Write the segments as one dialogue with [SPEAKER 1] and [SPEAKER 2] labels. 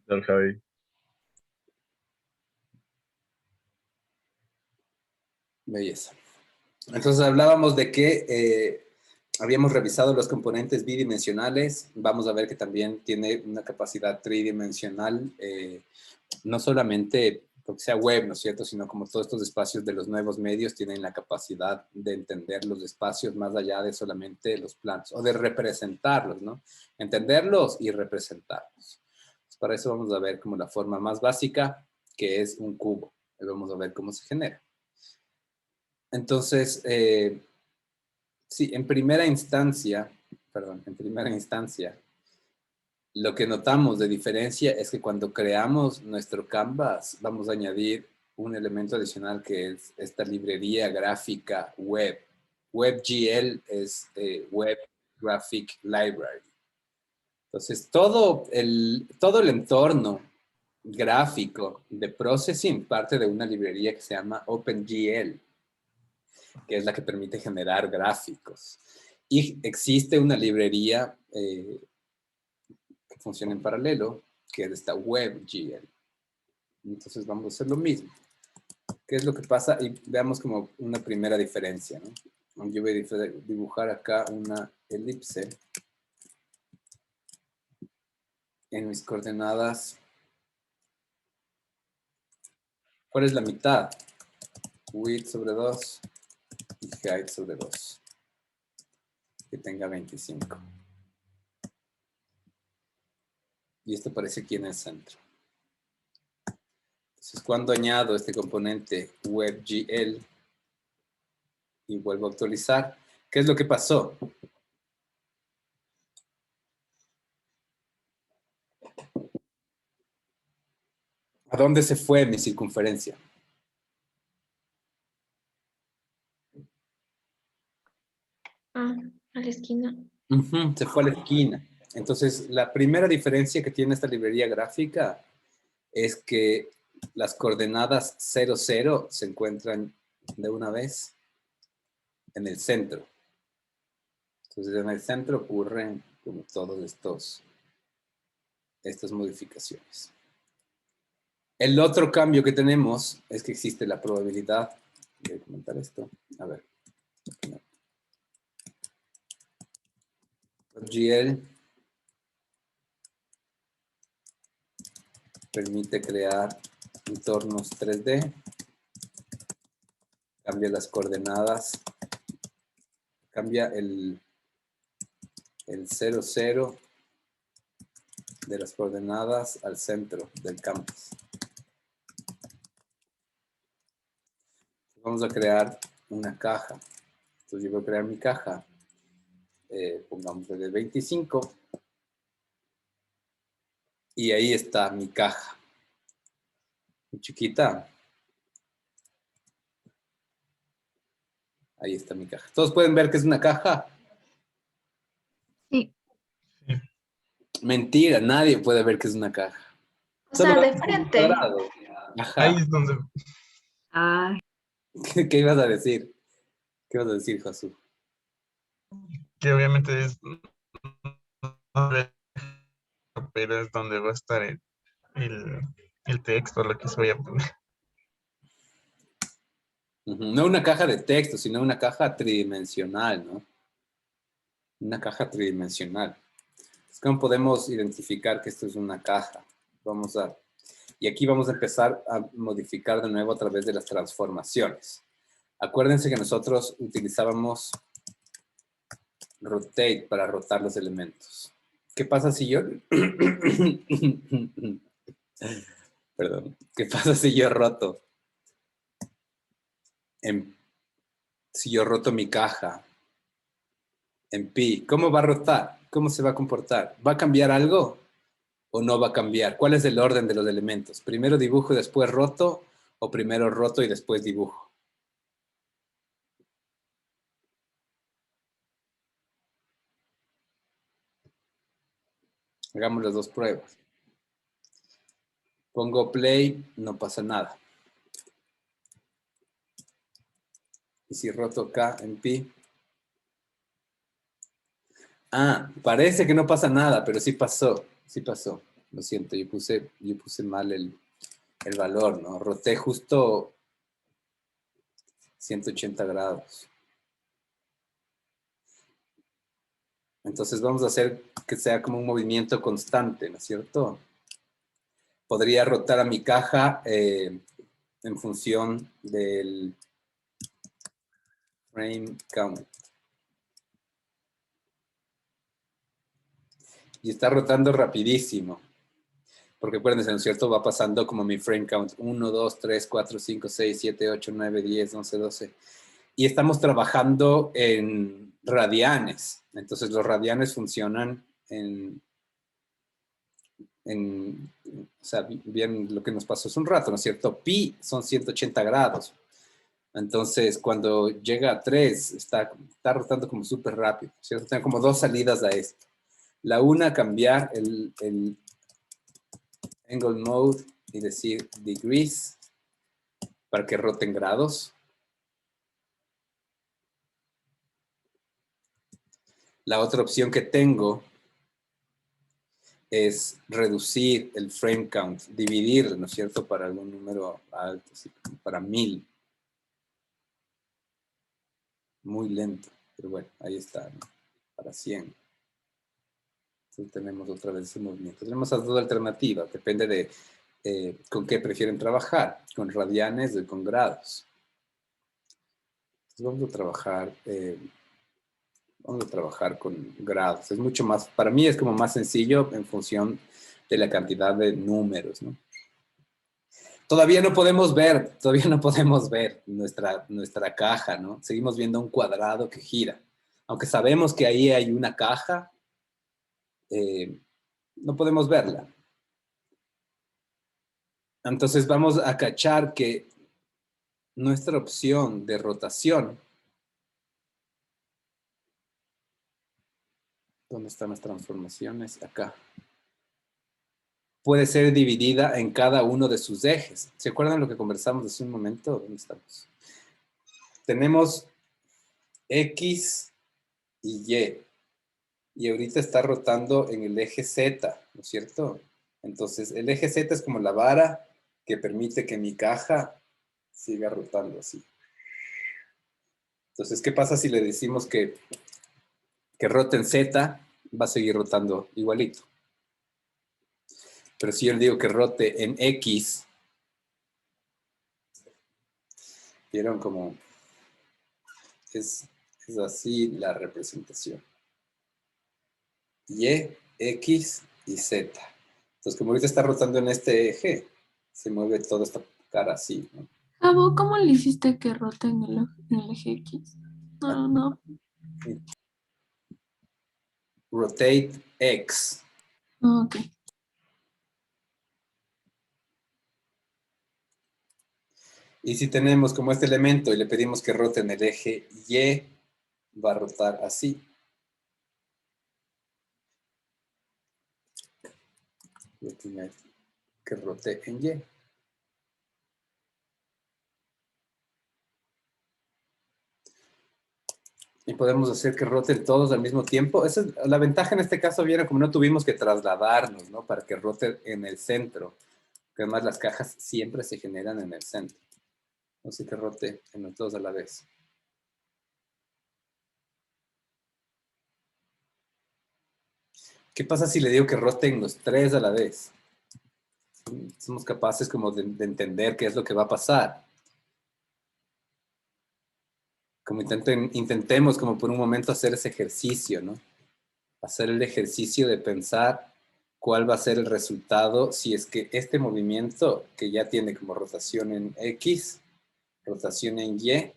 [SPEAKER 1] Tal, Javi.
[SPEAKER 2] Belleza. Entonces hablábamos de que habíamos revisado los componentes bidimensionales. Vamos a ver que también tiene una capacidad tridimensional, no solamente porque sea web, ¿no es cierto?, sino como todos estos espacios de los nuevos medios tienen la capacidad de entender los espacios más allá de solamente los planos, o de representarlos, ¿no? Entenderlos y representarlos. Pues para eso vamos a ver como la forma más básica, que es un cubo. Y vamos a ver cómo se genera. Entonces, sí, en primera instancia, lo que notamos de diferencia es que cuando creamos nuestro canvas, vamos a añadir un elemento adicional que es esta librería gráfica web. WebGL es Web Graphic Library. Entonces, todo el entorno gráfico de processing parte de una librería que se llama OpenGL, que es la que permite generar gráficos. Y existe una librería que funciona en paralelo, que es esta WebGL. Entonces vamos a hacer lo mismo. ¿Qué es lo que pasa? Y veamos como una primera diferencia, ¿no? Yo voy a dibujar acá una elipse en mis coordenadas. ¿Cuál es la mitad? Width sobre 2 y height sobre 2. Que tenga 25. Y esto aparece aquí en el centro. Entonces, cuando añado este componente WebGL y vuelvo a actualizar, ¿qué es lo que pasó? ¿A dónde se fue mi circunferencia?
[SPEAKER 3] Ah, a la esquina.
[SPEAKER 2] Se fue a la esquina. Entonces, la primera diferencia que tiene esta librería gráfica es que las coordenadas 0, 0 se encuentran de una vez en el centro. Entonces, en el centro ocurren como todos estas modificaciones. El otro cambio que tenemos es que existe la probabilidad. Voy a comentar esto. A ver. GL permite crear entornos 3D. Cambia las coordenadas. Cambia el 0, 0 de las coordenadas al centro del campus. Vamos a crear una caja. Entonces yo voy a crear mi caja. Pongámosle de 25. Y ahí está mi caja. Muy chiquita. Ahí está mi caja. ¿Todos pueden ver que es una caja?
[SPEAKER 3] Sí.
[SPEAKER 2] Mentira, nadie puede ver que es una caja.
[SPEAKER 3] O
[SPEAKER 2] Solo
[SPEAKER 3] sea, de
[SPEAKER 2] ves un
[SPEAKER 3] frente.
[SPEAKER 2] cuadrado.
[SPEAKER 1] Ahí
[SPEAKER 2] Ajá.
[SPEAKER 1] es donde...
[SPEAKER 3] Ay,
[SPEAKER 2] ¿Qué ibas a decir? ¿Qué ibas a decir, Josu?
[SPEAKER 1] Que obviamente es... Pero es donde va a estar el texto, lo que se vaya a poner.
[SPEAKER 2] No una caja de texto, sino una caja tridimensional, ¿no? Una caja tridimensional. ¿Cómo podemos identificar que esto es una caja? Y aquí vamos a empezar a modificar de nuevo a través de las transformaciones. Acuérdense que nosotros utilizábamos rotate para rotar los elementos. ¿Qué pasa si yo... Perdón. ¿Qué pasa si yo roto? Si yo roto mi caja en pi, ¿cómo va a rotar? ¿Cómo se va a comportar? ¿Va a cambiar algo o no va a cambiar? ¿Cuál es el orden de los elementos? ¿Primero dibujo y después roto o primero roto y después dibujo? Hagamos las dos pruebas. Pongo play, no pasa nada. Y si roto acá en pi. Ah, parece que no pasa nada, pero sí pasó. Sí pasó. Lo siento, yo puse mal el valor, ¿no? Roté justo 180 grados. Entonces vamos a hacer que sea como un movimiento constante, ¿no es cierto? Podría rotar a mi caja en función del frame count. Y está rotando rapidísimo. Porque acuérdense, ¿no es cierto? Va pasando como mi frame count. 1, 2, 3, 4, 5, 6, 7, 8, 9, 10, 11, 12. Y estamos trabajando en radianes. Entonces los radianes funcionan o sea, bien lo que nos pasó hace un rato, ¿no es cierto? Pi son 180 grados. Entonces, cuando llega a 3, está rotando como súper rápido, ¿cierto? Tengo como dos salidas a esto. La una, cambiar el angle mode y decir degrees para que roten grados. La otra opción que tengo es reducir el frame count, dividir, ¿no es cierto?, para algún número alto, así como para 1000. Muy lento, pero bueno, ahí está, ¿no? Para 100. Entonces tenemos otra vez ese movimiento. Tenemos las dos alternativas, depende de con qué prefieren trabajar, con radianes o con grados. Entonces vamos a trabajar con grados. Es mucho más, para mí es como más sencillo en función de la cantidad de números, ¿no? Todavía no podemos ver nuestra caja, ¿no? Seguimos viendo un cuadrado que gira. Aunque sabemos que ahí hay una caja, no podemos verla. Entonces vamos a cachar que nuestra opción de rotación, ¿dónde están las transformaciones? Acá. Puede ser dividida en cada uno de sus ejes. ¿Se acuerdan lo que conversamos hace un momento? ¿Dónde estamos? Tenemos X y Y. Y ahorita está rotando en el eje Z, ¿no es cierto? Entonces, el eje Z es como la vara que permite que mi caja siga rotando así. Entonces, ¿qué pasa si le decimos que rote en Z? Va a seguir rotando igualito. Pero si yo le digo que rote en X, ¿vieron cómo es así la representación? Y, X y Z. Entonces, como ahorita está rotando en este eje, se mueve toda esta cara así, ¿no?
[SPEAKER 4] Jabo, ¿cómo le hiciste que rote en el eje X? No.
[SPEAKER 2] Rotate X.
[SPEAKER 4] Ok.
[SPEAKER 2] Y si tenemos como este elemento y le pedimos que rote en el eje Y, va a rotar así. Voy a tener que rote en Y. Y podemos hacer que roten todos al mismo tiempo. Esa es la ventaja en este caso viene como no tuvimos que trasladarnos, ¿no? Para que rote en el centro. Que además las cajas siempre se generan en el centro. Así que rote en los dos a la vez. ¿Qué pasa si le digo que roten los tres a la vez? Somos capaces como de entender qué es lo que va a pasar. Como intentemos como por un momento hacer ese ejercicio, ¿no? Hacer el ejercicio de pensar cuál va a ser el resultado si es que este movimiento, que ya tiene como rotación en X, rotación en Y,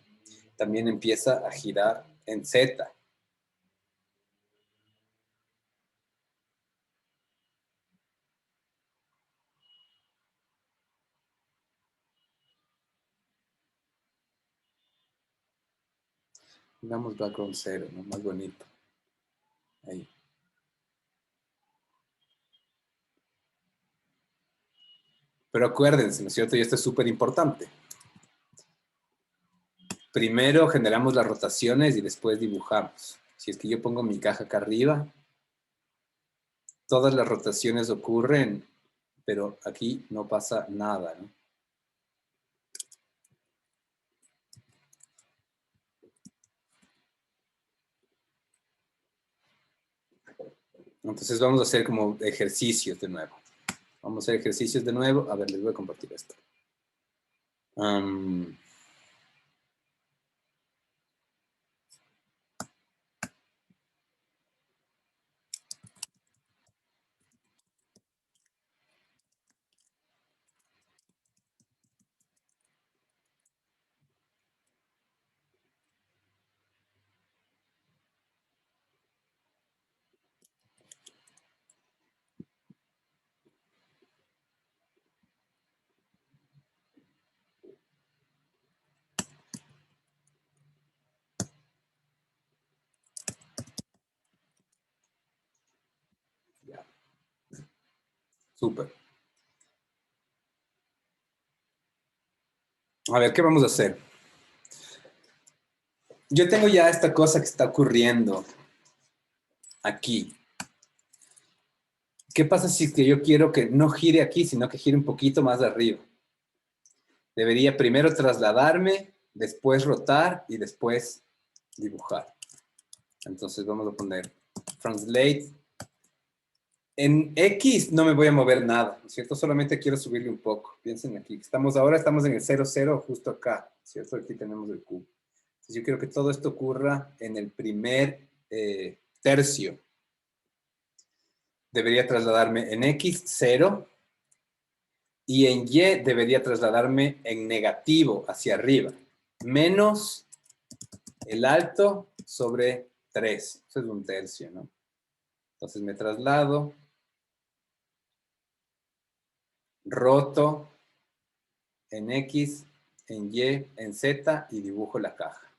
[SPEAKER 2] también empieza a girar en Z. Digamos background 0, ¿no? Más bonito. Ahí. Pero acuérdense, ¿no es cierto? Y esto es súper importante. Primero generamos las rotaciones y después dibujamos. Si es que yo pongo mi caja acá arriba, todas las rotaciones ocurren, pero aquí no pasa nada, ¿no? Entonces vamos a hacer como ejercicios de nuevo. Vamos a hacer ejercicios de nuevo. A ver, les voy a compartir esto. Ya. Súper. A ver, ¿qué vamos a hacer? Yo tengo ya esta cosa que está ocurriendo aquí. ¿Qué pasa si es que yo quiero que no gire aquí, sino que gire un poquito más arriba? Debería primero trasladarme, después rotar y después dibujar. Entonces vamos a poner translate. En X no me voy a mover nada, ¿no es cierto? Solamente quiero subirle un poco. Piensen aquí. Ahora estamos en el 0, 0, justo acá, ¿cierto? Aquí tenemos el cubo. Entonces yo quiero que todo esto ocurra en el primer tercio. Debería trasladarme en X, 0. Y en Y debería trasladarme en negativo, hacia arriba. Menos el alto sobre 3. Eso es un tercio, ¿no? Entonces me traslado. Roto en X, en Y, en Z y dibujo la caja.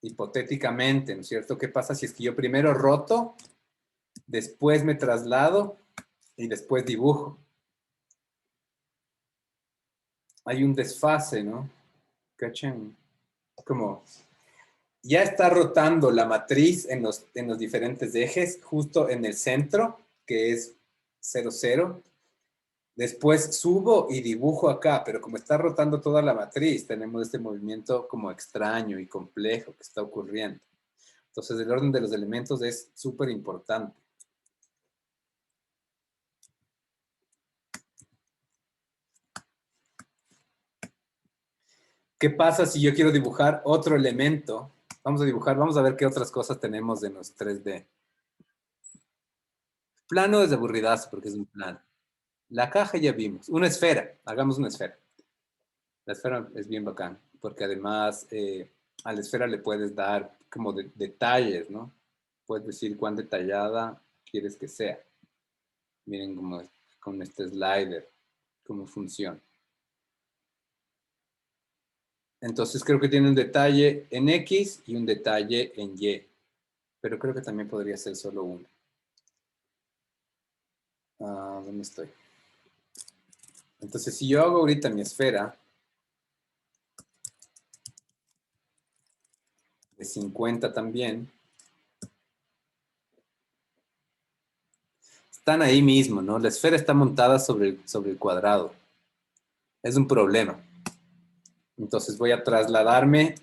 [SPEAKER 2] Hipotéticamente, ¿no es cierto? ¿Qué pasa si es que yo primero roto, después me traslado y después dibujo? Hay un desfase, ¿no? ¿Cachan? Como ya está rotando la matriz en los diferentes ejes, justo en el centro, que es 0, 0. Después subo y dibujo acá, pero como está rotando toda la matriz, tenemos este movimiento como extraño y complejo que está ocurriendo. Entonces, el orden de los elementos es súper importante. ¿Qué pasa si yo quiero dibujar otro elemento? Vamos a ver qué otras cosas tenemos en los 3D. Plano es aburridazo porque es un plano. La caja ya vimos. Una esfera. Hagamos una esfera. La esfera es bien bacán, porque además a la esfera le puedes dar como detalles, ¿no? Puedes decir cuán detallada quieres que sea. Miren cómo con este slider, cómo funciona. Entonces creo que tiene un detalle en X y un detalle en Y. Pero creo que también podría ser solo uno. ¿Dónde estoy? Entonces si yo hago ahorita mi esfera de 50 también, están ahí mismo, ¿no? La esfera está montada sobre el cuadrado. Es un problema. Entonces voy a trasladarme.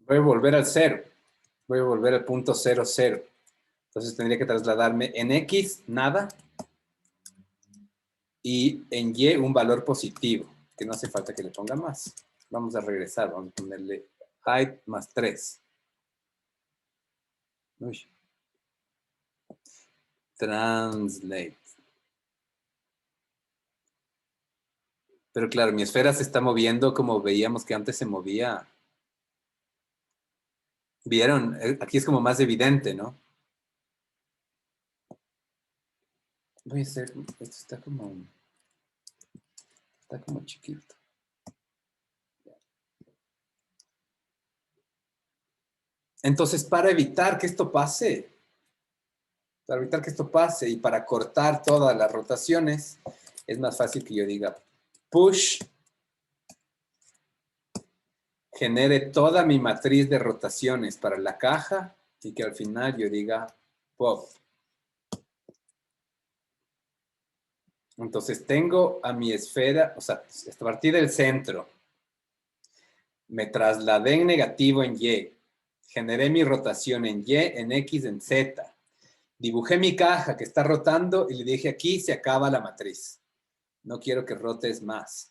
[SPEAKER 2] Voy a volver al 0. Voy a volver al punto 0, 0. Entonces tendría que trasladarme en X, nada. Y en Y un valor positivo, que no hace falta que le ponga más. Vamos a regresar, vamos a ponerle height más 3. Uy. Translate. Pero claro, mi esfera se está moviendo como veíamos que antes se movía. ¿Vieron? Aquí es como más evidente, ¿no? Voy a hacer, esto está como chiquito. Entonces, para evitar que esto pase, y para cortar todas las rotaciones, es más fácil que yo diga push genere toda mi matriz de rotaciones para la caja y que al final yo diga pop. Entonces tengo a mi esfera, o sea, a partir del centro, me trasladé en negativo en Y, generé mi rotación en Y, en X, en Z, dibujé mi caja que está rotando y le dije aquí se acaba la matriz. No quiero que rotes más.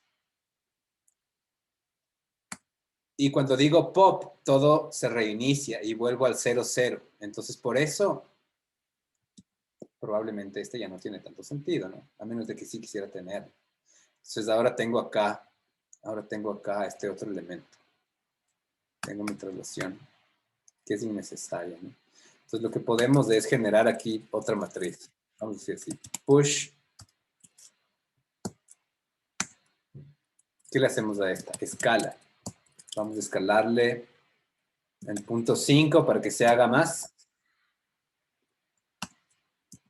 [SPEAKER 2] Y cuando digo pop, todo se reinicia y vuelvo al 0, 0. Entonces por eso probablemente este ya no tiene tanto sentido, ¿no? A menos de que sí quisiera tenerlo. Entonces ahora tengo acá este otro elemento. Tengo mi traslación, que es innecesaria, ¿no? Entonces lo que podemos es generar aquí otra matriz. Vamos a decir así, push. ¿Qué le hacemos a esta? Escala. Vamos a escalarle el punto 5 para que se haga más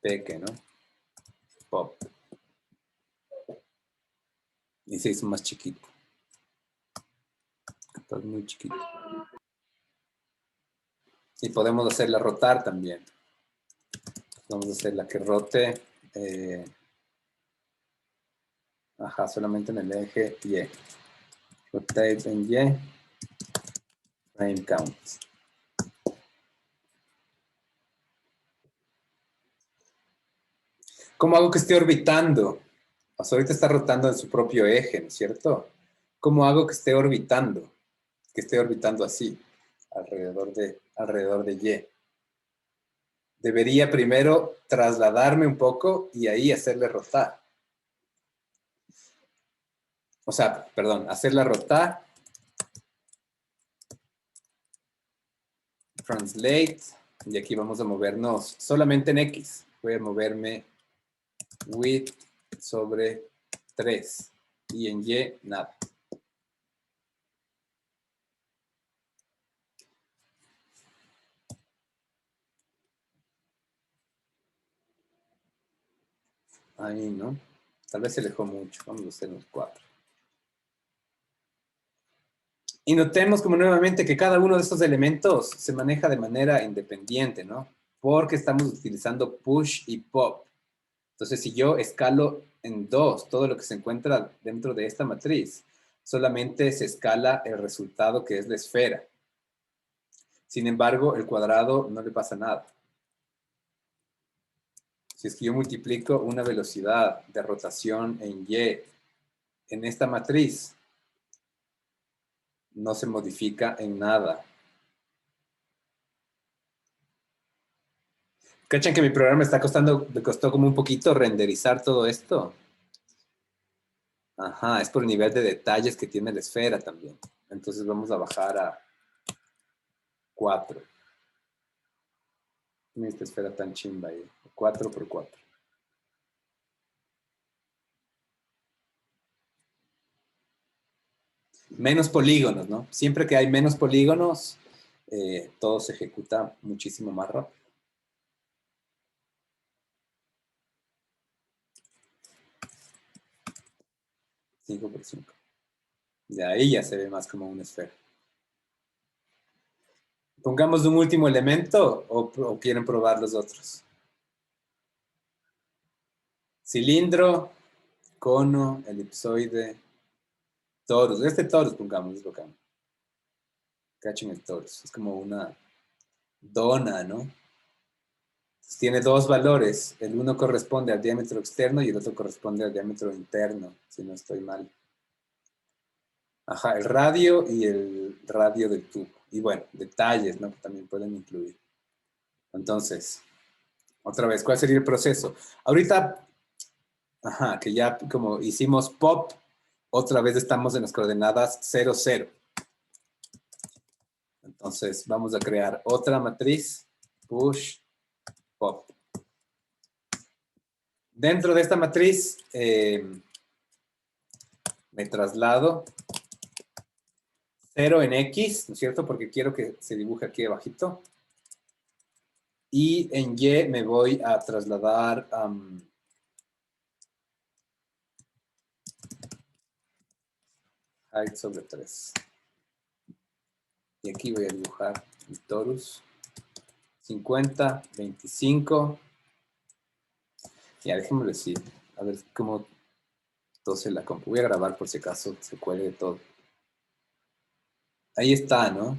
[SPEAKER 2] pequeño, ¿no? Pop. Y se hizo más chiquito. Está muy chiquito. Y podemos hacerla rotar también. Vamos a hacerla que rote. Solamente en el eje Y. Rotate en Y. Frame count. ¿Cómo hago que esté orbitando? O sea, ahorita está rotando en su propio eje, ¿no es cierto? ¿Cómo hago que esté orbitando? Que esté orbitando así, alrededor de Y. Debería primero trasladarme un poco y ahí hacerle rotar. O sea, perdón, hacerla rotar. Translate. Y aquí vamos a movernos solamente en X. Voy a moverme width sobre 3. Y en Y, nada. Ahí, ¿no? Tal vez se alejó mucho. Vamos a hacer unos 4. Y notemos como nuevamente que cada uno de estos elementos se maneja de manera independiente, ¿no? Porque estamos utilizando push y pop. Entonces, si yo escalo en 2 todo lo que se encuentra dentro de esta matriz, solamente se escala el resultado que es la esfera. Sin embargo, el cuadrado no le pasa nada. Si es que yo multiplico una velocidad de rotación en Y en esta matriz, no se modifica en nada. ¿Cachan que mi programa me costó como un poquito renderizar todo esto? Ajá, es por el nivel de detalles que tiene la esfera también. Entonces vamos a bajar a 4. Mira esta esfera tan chimba ahí. 4 por 4. Menos polígonos, ¿no? Siempre que hay menos polígonos, todo se ejecuta muchísimo más rápido. 5 por 5. De ahí ya se ve más como una esfera. ¿Pongamos un último elemento o quieren probar los otros? Cilindro, cono, elipsoide, torus. Este torus pongamos, es bacán. Cachen el torus. Es como una dona, ¿no? Entonces, tiene 2 valores. El uno corresponde al diámetro externo y el otro corresponde al diámetro interno, si no estoy mal. Ajá, el radio y el radio del tubo. Y bueno, detalles, ¿no? Que también pueden incluir. Entonces, otra vez, ¿cuál sería el proceso? Ahorita, ajá, que ya como hicimos pop, otra vez estamos en las coordenadas 0, 0. Entonces, vamos a crear otra matriz, push, pop. Dentro de esta matriz, me traslado 0 en X, ¿no es cierto? Porque quiero que se dibuje aquí abajito. Y en Y me voy a trasladar height sobre 3. Y aquí voy a dibujar el torus. 50, 25. Ya, déjenme decir. A ver cómo tose la compu. Voy a grabar por si acaso se cuelgue todo. Ahí está, ¿no?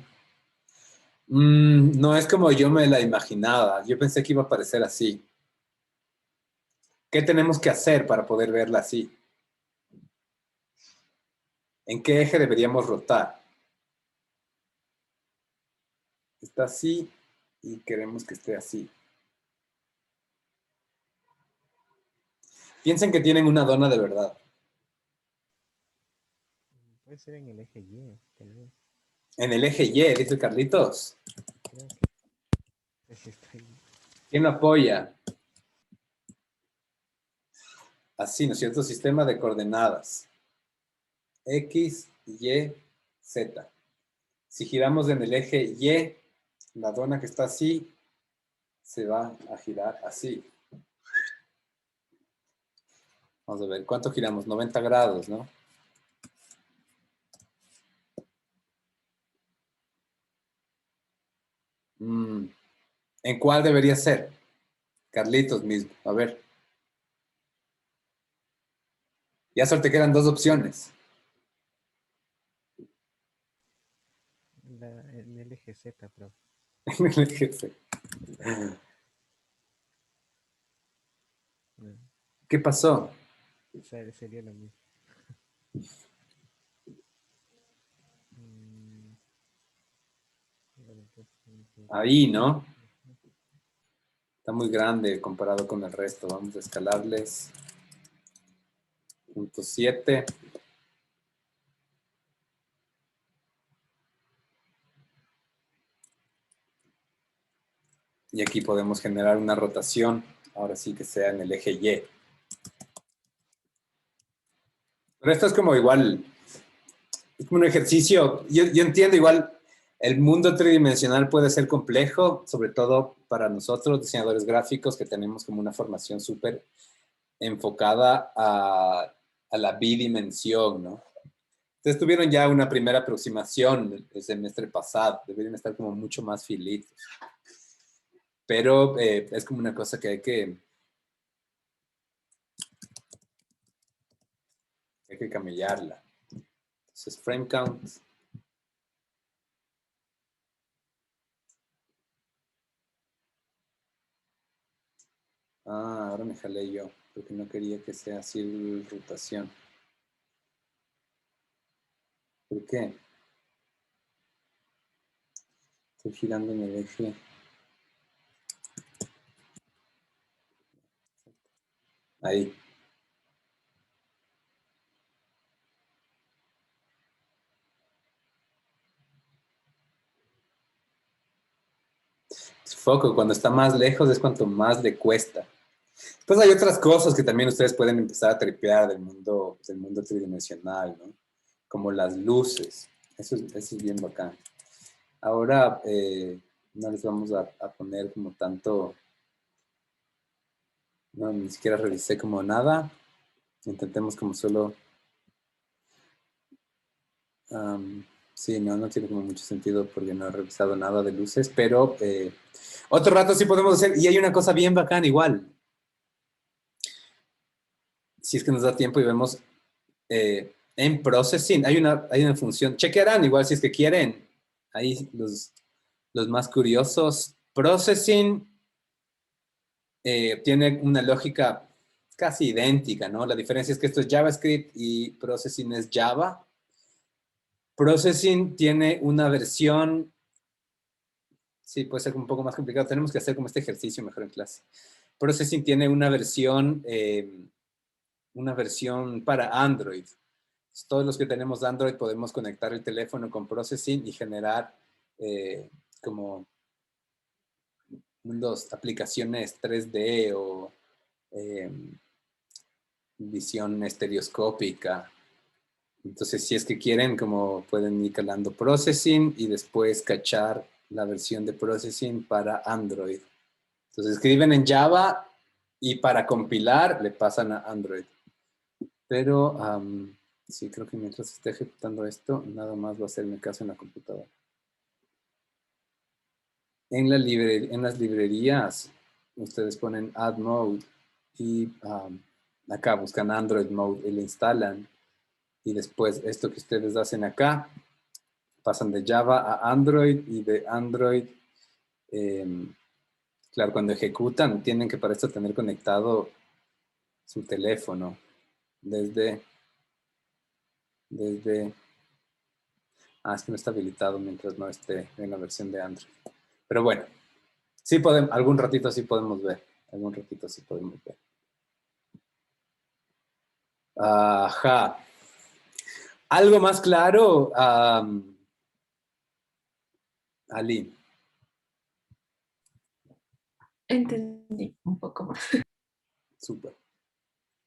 [SPEAKER 2] No es como yo me la imaginaba. Yo pensé que iba a aparecer así. ¿Qué tenemos que hacer para poder verla así? ¿En qué eje deberíamos rotar? Está así y queremos que esté así. Piensen que tienen una dona de verdad.
[SPEAKER 5] Puede ser en el eje Y, tal vez.
[SPEAKER 2] En el eje Y, dice Carlitos.
[SPEAKER 5] Creo que sí está ahí.
[SPEAKER 2] ¿Quién lo apoya? Así, ¿no es cierto? Sistema de coordenadas. X, Y, Z. Si giramos en el eje Y, la dona que está así se va a girar así. Vamos a ver, ¿cuánto giramos? 90 grados, ¿no? ¿En cuál debería ser? Carlitos mismo, a ver. Ya solo te quedan dos opciones.
[SPEAKER 5] En el eje Z, pero
[SPEAKER 2] En el eje Z.
[SPEAKER 5] no,
[SPEAKER 2] ¿Qué pasó?
[SPEAKER 5] sería lo mismo. Bueno, entonces,
[SPEAKER 2] Ahí, ¿no? Está muy grande comparado con el resto. Vamos a escalarles. 0.7. Y aquí podemos generar una rotación. Ahora sí que sea en el eje Y. Pero esto es como igual, es como un ejercicio. Yo entiendo igual, el mundo tridimensional puede ser complejo, sobre todo para nosotros, diseñadores gráficos, que tenemos como una formación súper enfocada a la bidimensión, ¿no? Ustedes tuvieron ya una primera aproximación el semestre pasado, deberían estar como mucho más filitos. Pero es como una cosa que hay que camellarla. Entonces, frame count. Ah, ahora me jalé yo, porque no quería que sea así rotación. ¿Por qué? Estoy girando en el eje. Ahí. Su foco, cuando está más lejos es cuanto más le cuesta. Pues hay otras cosas que también ustedes pueden empezar a tripear del mundo tridimensional, ¿no? Como las luces. Eso es bien bacán. Ahora no les vamos a poner como tanto, no, ni siquiera revisé como nada. Intentemos como solo, sí, no tiene como mucho sentido porque no he revisado nada de luces, pero otro rato sí podemos hacer, y hay una cosa bien bacán igual. Si es que nos da tiempo y vemos en processing, hay una función, chequearán igual si es que quieren, ahí los más curiosos. Processing tiene una lógica casi idéntica, ¿no? La diferencia es que esto es JavaScript y Processing es Java. Processing tiene una versión, sí, puede ser un poco más complicado, tenemos que hacer como este ejercicio mejor en clase. Processing tiene una versión para Android. Todos los que tenemos Android podemos conectar el teléfono con Processing y generar como aplicaciones 3D o visión estereoscópica. Entonces, si es que quieren, como pueden ir calando Processing y después cachar la versión de Processing para Android. Entonces, escriben en Java y para compilar le pasan a Android. Pero sí, creo que mientras esté ejecutando esto, nada más va a hacerme caso en la computadora. en las librerías, ustedes ponen Add Mode y acá buscan Android Mode y lo instalan. Y después esto que ustedes hacen acá, pasan de Java a Android y de Android, claro, cuando ejecutan tienen que para esto tener conectado su teléfono desde, es que no está habilitado mientras no esté en la versión de Android. Pero bueno, sí podemos, algún ratito sí podemos ver. Algún ratito sí podemos ver. Ajá. ¿Algo más claro, Ali?
[SPEAKER 4] Entendí un poco más.
[SPEAKER 2] Súper.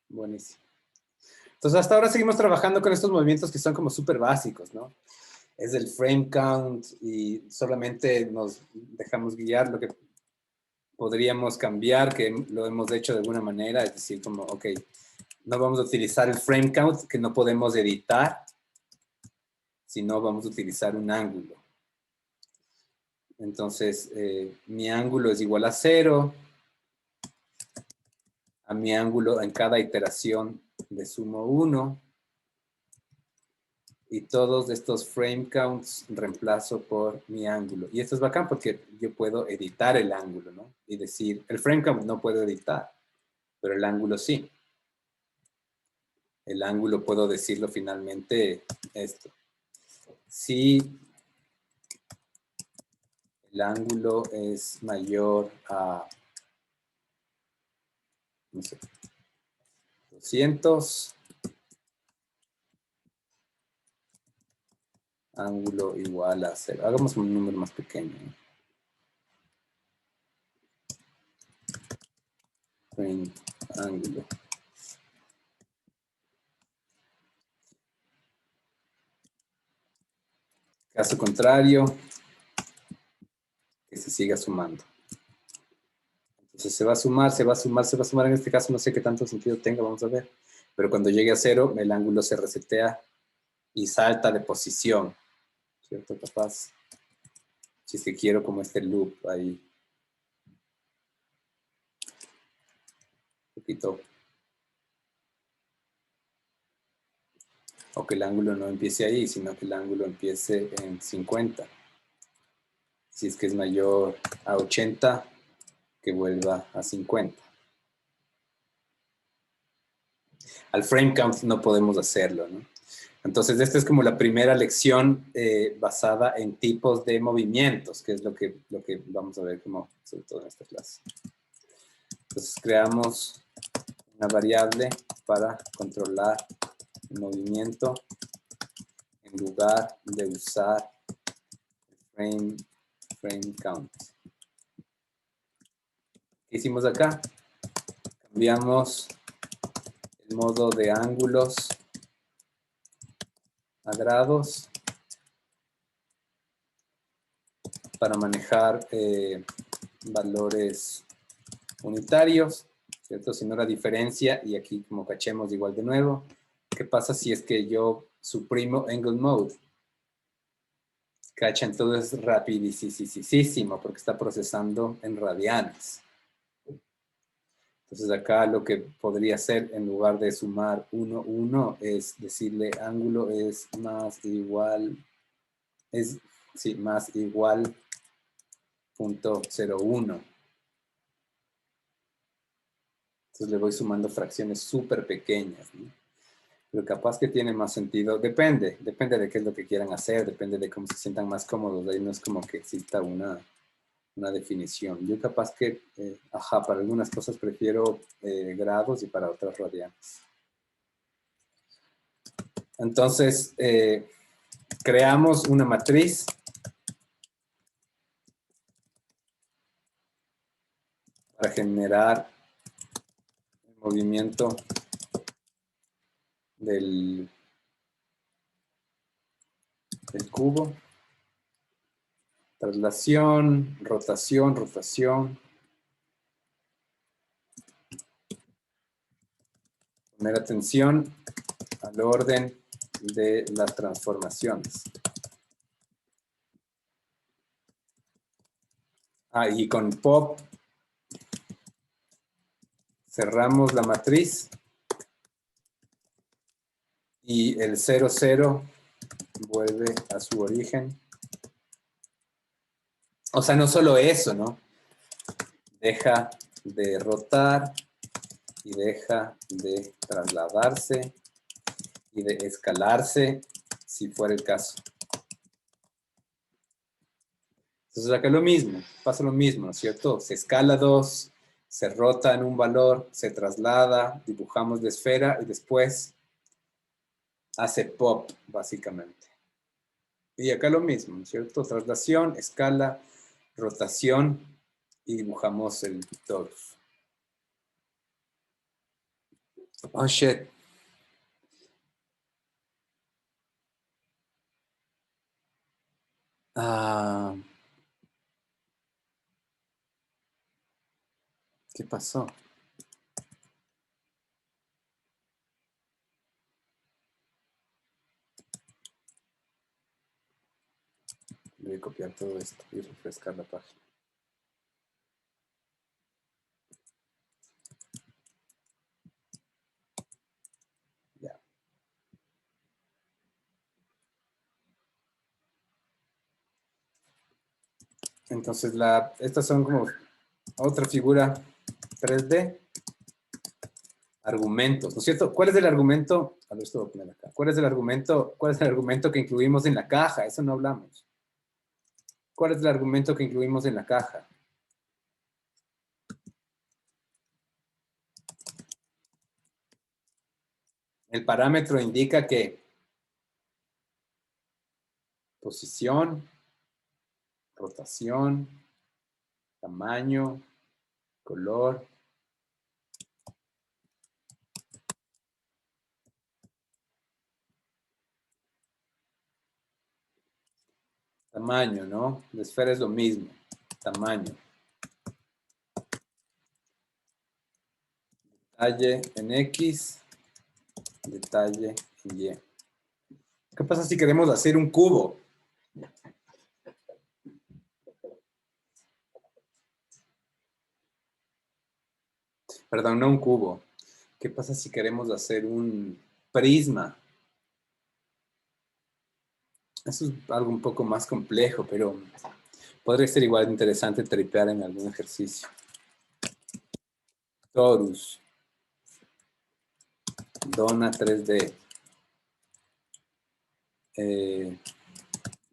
[SPEAKER 2] Buenísimo. Entonces, hasta ahora seguimos trabajando con estos movimientos que son como súper básicos, ¿no? Es el frame count y solamente nos dejamos guiar lo que podríamos cambiar, que lo hemos hecho de alguna manera, es decir, como, ok, no vamos a utilizar el frame count, que no podemos editar, sino vamos a utilizar un ángulo. Entonces, mi ángulo es igual a 0. A mi ángulo en cada iteración le sumo 1. Y todos estos frame counts reemplazo por mi ángulo. Y esto es bacán porque yo puedo editar el ángulo, ¿no? Y decir, el frame count no puedo editar, pero el ángulo sí. El ángulo puedo decirlo finalmente esto. Si el ángulo es mayor a, no sé, 200, ángulo igual a 0. Hagamos un número más pequeño, ¿no? Frame ángulo. Caso contrario, que se siga sumando. Entonces se va a sumar, se va a sumar, se va a sumar. En este caso no sé qué tanto sentido tenga, vamos a ver. Pero cuando llegue a 0, el ángulo se resetea y salta de posición. ¿Cierto? Capaz. Si es que quiero como este loop ahí. Un poquito. O que el ángulo no empiece ahí, sino que el ángulo empiece en 50. Si es que es mayor a 80, que vuelva a 50. Al frame count no podemos hacerlo, ¿no? Entonces, esta es como la primera lección basada en tipos de movimientos, que es lo que vamos a ver como, sobre todo en esta clase. Entonces, creamos una variable para controlar el movimiento en lugar de usar el frame count. ¿Qué hicimos acá? Cambiamos el modo de ángulos a grados para manejar valores unitarios, ¿cierto? Si no la diferencia, y aquí como cachemos igual de nuevo, ¿qué pasa si es que yo suprimo angle mode? Cachan, todo es rapidísimo porque está procesando en radianes. Entonces acá lo que podría hacer en lugar de sumar 1, 1 es decirle ángulo es más igual, más igual 0.01. Entonces le voy sumando fracciones súper pequeñas, ¿no? Pero capaz que tiene más sentido, depende de qué es lo que quieran hacer, depende de cómo se sientan más cómodos, ahí no es como que exista una definición. Yo capaz que, para algunas cosas prefiero grados y para otras radianes. Entonces, creamos una matriz para generar el movimiento del cubo. Traslación, rotación, rotación. Poner atención al orden de las transformaciones. Y con pop cerramos la matriz y el 0, 0 vuelve a su origen. O sea, no solo eso, ¿no? Deja de rotar y deja de trasladarse y de escalarse, si fuera el caso. Entonces acá lo mismo, pasa lo mismo, ¿no es cierto? Se escala 2, se rota en un valor, se traslada, dibujamos la esfera y después hace pop, básicamente. Y acá lo mismo, ¿no es cierto? Traslación, escala, rotación y dibujamos el torus. Oh, shit. ¿Qué pasó? Voy a copiar todo esto y refrescar la página. Ya. Entonces, estas son como otra figura 3D. Argumentos, ¿no es cierto? ¿Cuál es el argumento? A ver, esto lo voy a poner acá. ¿Cuál es el argumento que incluimos en la caja? Eso no hablamos. ¿Cuál es el argumento que incluimos en la caja? El parámetro indica que posición, rotación, tamaño, color. Tamaño, ¿no? La esfera es lo mismo. Tamaño. Detalle en X, detalle en Y. ¿Qué pasa si queremos hacer un cubo? Perdón, no un cubo. ¿Qué pasa si queremos hacer un prisma? Eso es algo un poco más complejo, pero podría ser igual interesante tripear en algún ejercicio. Torus. Dona 3D.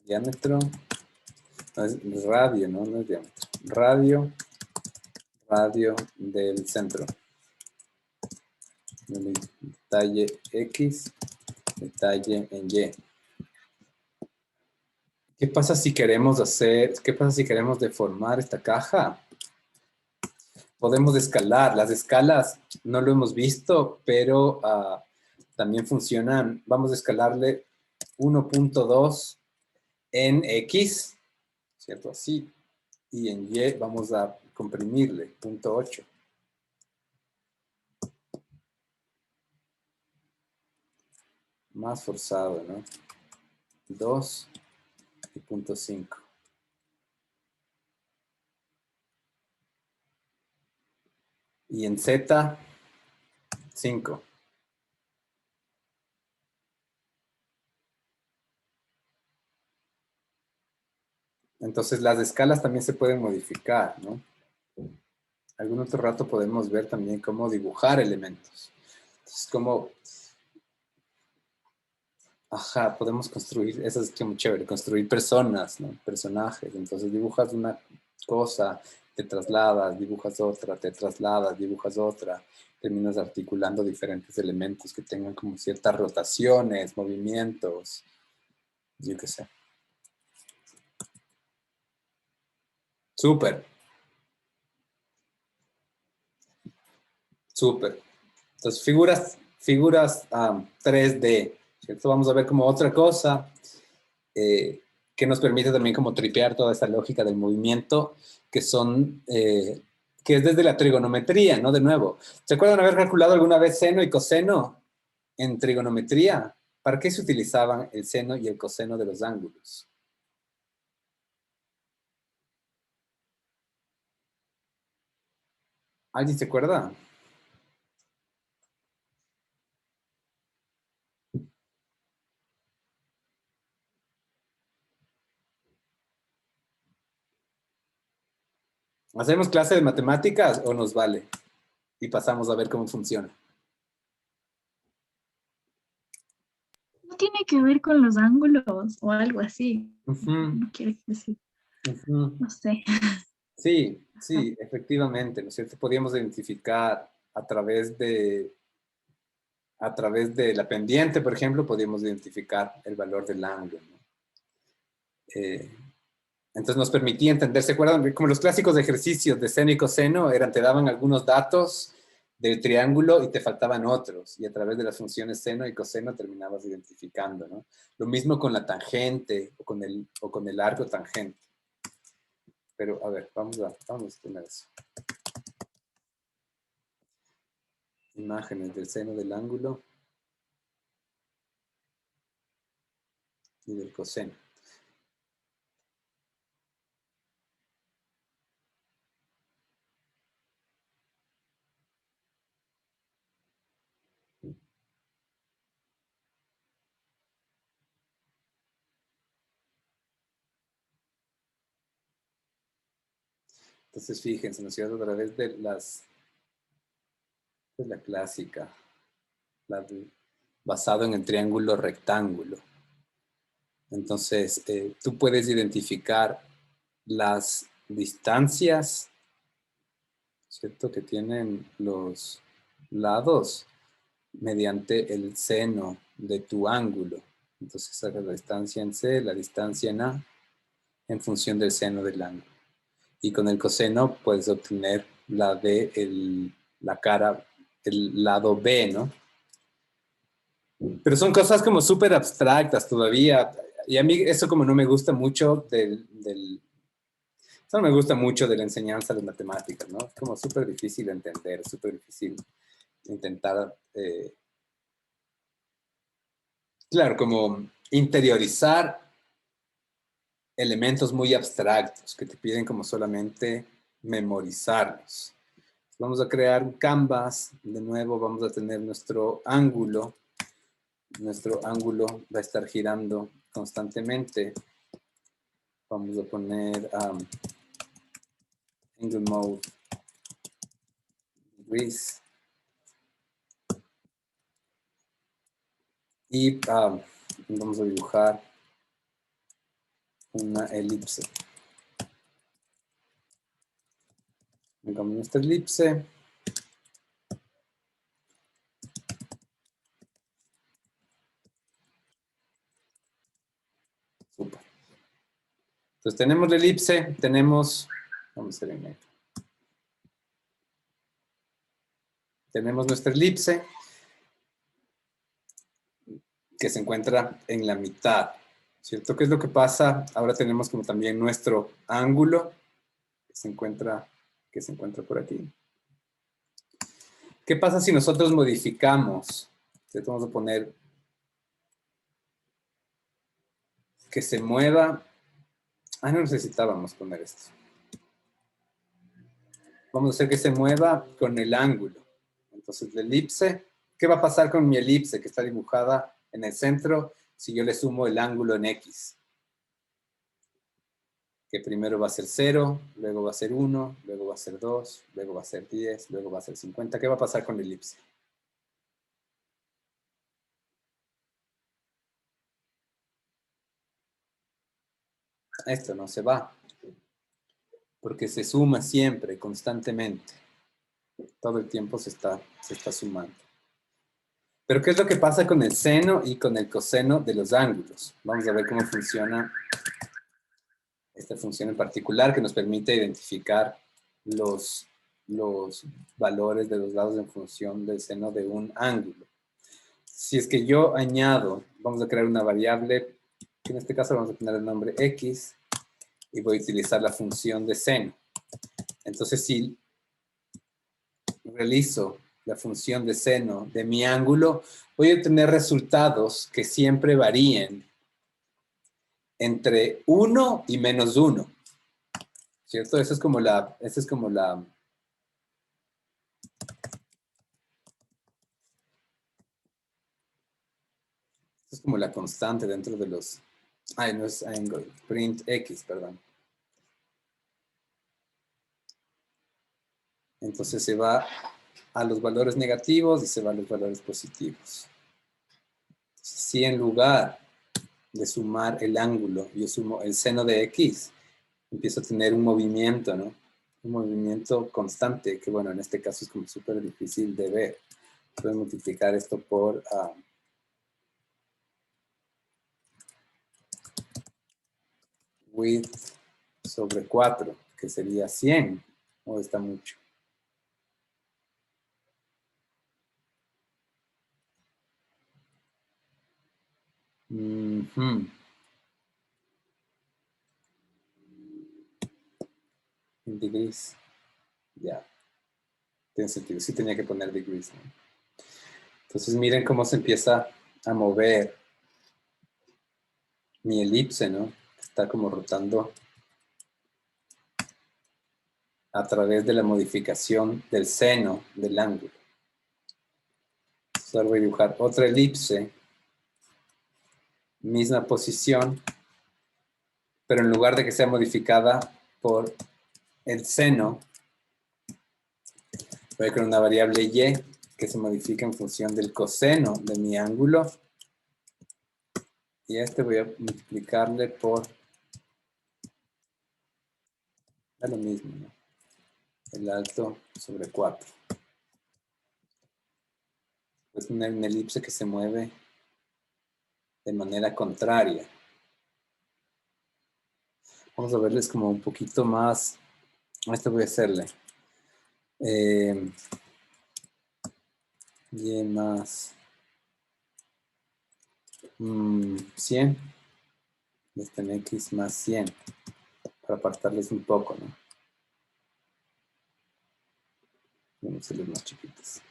[SPEAKER 2] Diámetro. No, es radio, ¿no? No es diámetro. Radio del centro. Detalle X, detalle en Y. ¿Qué pasa si queremos deformar esta caja? Podemos escalar. Las escalas no lo hemos visto, pero también funcionan. Vamos a escalarle 1.2 en X, ¿cierto? Así. Y en Y vamos a comprimirle 0.8. Más forzado, ¿no? 2 y 0.5. Y en Z, 5. Entonces las escalas también se pueden modificar, ¿no? Algún otro rato podemos ver también cómo dibujar elementos. Entonces, como... Ajá, podemos construir, eso es muy chévere, construir personas, ¿no? Personajes. Entonces dibujas una cosa, te trasladas, dibujas otra, te trasladas, dibujas otra. Terminas articulando diferentes elementos que tengan como ciertas rotaciones, movimientos, yo qué sé. Súper. Súper. Entonces, figuras 3D, ¿cierto? Vamos a ver como otra cosa que nos permite también como tripear toda esta lógica del movimiento, que es desde la trigonometría, ¿no? De nuevo, ¿se acuerdan haber calculado alguna vez seno y coseno en trigonometría? ¿Para qué se utilizaban el seno y el coseno de los ángulos? ¿Alguien se acuerda? ¿Hacemos clase de matemáticas o nos vale? Y pasamos a ver cómo funciona.
[SPEAKER 3] No tiene que ver con los ángulos o algo así.
[SPEAKER 2] Ujú,
[SPEAKER 3] No quiere decir,
[SPEAKER 2] ujú.
[SPEAKER 3] no sé.
[SPEAKER 2] Sí, sí, efectivamente, ¿no es cierto? Podíamos identificar a través de la pendiente, por ejemplo, podíamos identificar el valor del ángulo, ¿no? Entonces nos permitía entender, ¿se acuerdan? Como los clásicos ejercicios de seno y coseno te daban algunos datos del triángulo y te faltaban otros, y a través de las funciones seno y coseno terminabas identificando, ¿no? Lo mismo con la tangente o con el arco tangente. Pero a ver, vamos a tener eso. Imágenes del seno del ángulo y del coseno. Entonces, fíjense, ¿no es cierto? A través de la clásica, basado en el triángulo rectángulo. Entonces, tú puedes identificar las distancias, ¿cierto?, que tienen los lados mediante el seno de tu ángulo. Entonces, sacas la distancia en C, la distancia en A, en función del seno del ángulo. Y con el coseno puedes obtener la de la cara, el lado B, ¿no? Pero son cosas como súper abstractas todavía. Y a mí eso como no me gusta mucho eso no me gusta mucho de la enseñanza de matemáticas, ¿no? Es como súper difícil de entender, súper difícil intentar, claro, como interiorizar elementos muy abstractos que te piden como solamente memorizarlos. Vamos a crear un canvas, de nuevo vamos a tener nuestro ángulo va a estar girando constantemente. Vamos a poner angle mode degrees y vamos a dibujar una elipse. Pongamos nuestra elipse. Super. Entonces tenemos la elipse, vamos a hacer en negro. Tenemos nuestra elipse que se encuentra en la mitad, ¿cierto? ¿Qué es lo que pasa? Ahora tenemos como también nuestro ángulo que se encuentra por aquí. ¿Qué pasa si nosotros modificamos? ¿Cierto? Vamos a poner que se mueva. No necesitábamos poner esto. Vamos a hacer que se mueva con el ángulo. Entonces, la elipse, ¿qué va a pasar con mi elipse que está dibujada en el centro si yo le sumo el ángulo en X? Que primero va a ser 0, luego va a ser 1, luego va a ser 2, luego va a ser 10, luego va a ser 50. ¿Qué va a pasar con la elipse? Esto no se va, porque se suma siempre, constantemente. Todo el tiempo se está sumando. Pero ¿qué es lo que pasa con el seno y con el coseno de los ángulos? Vamos a ver cómo funciona esta función en particular que nos permite identificar los valores de los lados en función del seno de un ángulo. Si es que yo añado, vamos a crear una variable, que en este caso vamos a poner el nombre X, y voy a utilizar la función de seno. Entonces, si realizo la función de seno de mi ángulo, voy a obtener resultados que siempre varíen entre 1 y menos 1. ¿Cierto? Esa es como como la constante dentro de los... Ay, no es angle, print X, perdón. Entonces se va a los valores negativos y se va a los valores positivos. Si en lugar de sumar el ángulo, yo sumo el seno de X, empiezo a tener un movimiento, ¿no? Un movimiento constante, que bueno, en este caso es como súper difícil de ver. Puedo multiplicar esto por width sobre 4, que sería 100, o está mucho. En degrees. Ya. Tiene sentido. Sí tenía que poner degrees, ¿no? Entonces miren cómo se empieza a mover mi elipse, ¿no? Está como rotando a través de la modificación del seno del ángulo. Entonces ahora voy a dibujar otra elipse, misma posición, pero en lugar de que sea modificada por el seno, voy a crear una variable y que se modifica en función del coseno de mi ángulo. Y a este voy a multiplicarle por lo mismo, ¿no? El alto sobre 4. Es una elipse que se mueve de manera contraria. Vamos a verles como un poquito más. A esto voy a hacerle y más 100. Este en X más 100. Para apartarles un poco, ¿no? Vamos a hacerlos más chiquitos.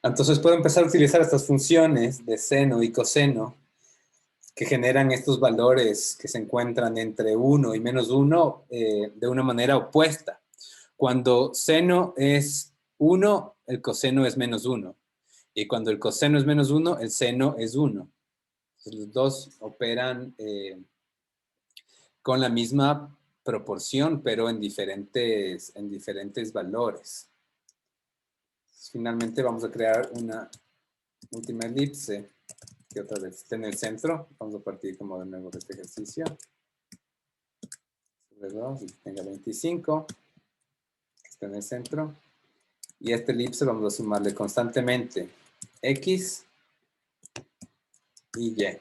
[SPEAKER 2] Entonces puedo empezar a utilizar estas funciones de seno y coseno que generan estos valores que se encuentran entre 1 y menos 1 de una manera opuesta. Cuando seno es 1, el coseno es menos 1. Y cuando el coseno es menos 1, el seno es 1. Entonces, los dos operan con la misma proporción, pero en diferentes valores. Entonces, finalmente vamos a crear una última elipse que otra vez esté en el centro. Vamos a partir como de nuevo de este ejercicio. Sobre 2 y que tenga 25. Que esté en el centro. Y a este elipse vamos a sumarle constantemente X y Y.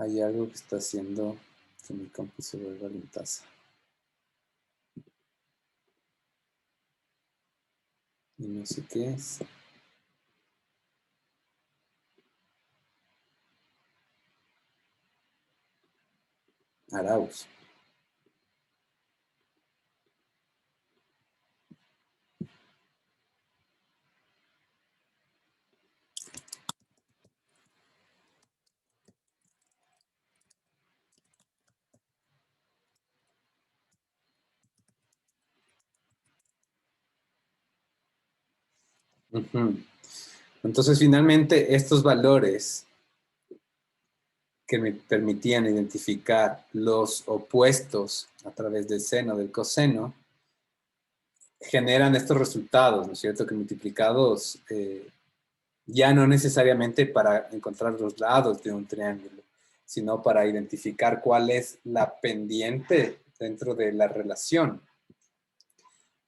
[SPEAKER 2] Hay algo que está haciendo que mi compu se vuelva lentaza. Y no sé qué es. Arauz. Entonces, finalmente, estos valores que me permitían identificar los opuestos a través del seno, del coseno, generan estos resultados, ¿no es cierto? Que multiplicados ya no necesariamente para encontrar los lados de un triángulo, sino para identificar cuál es la pendiente dentro de la relación.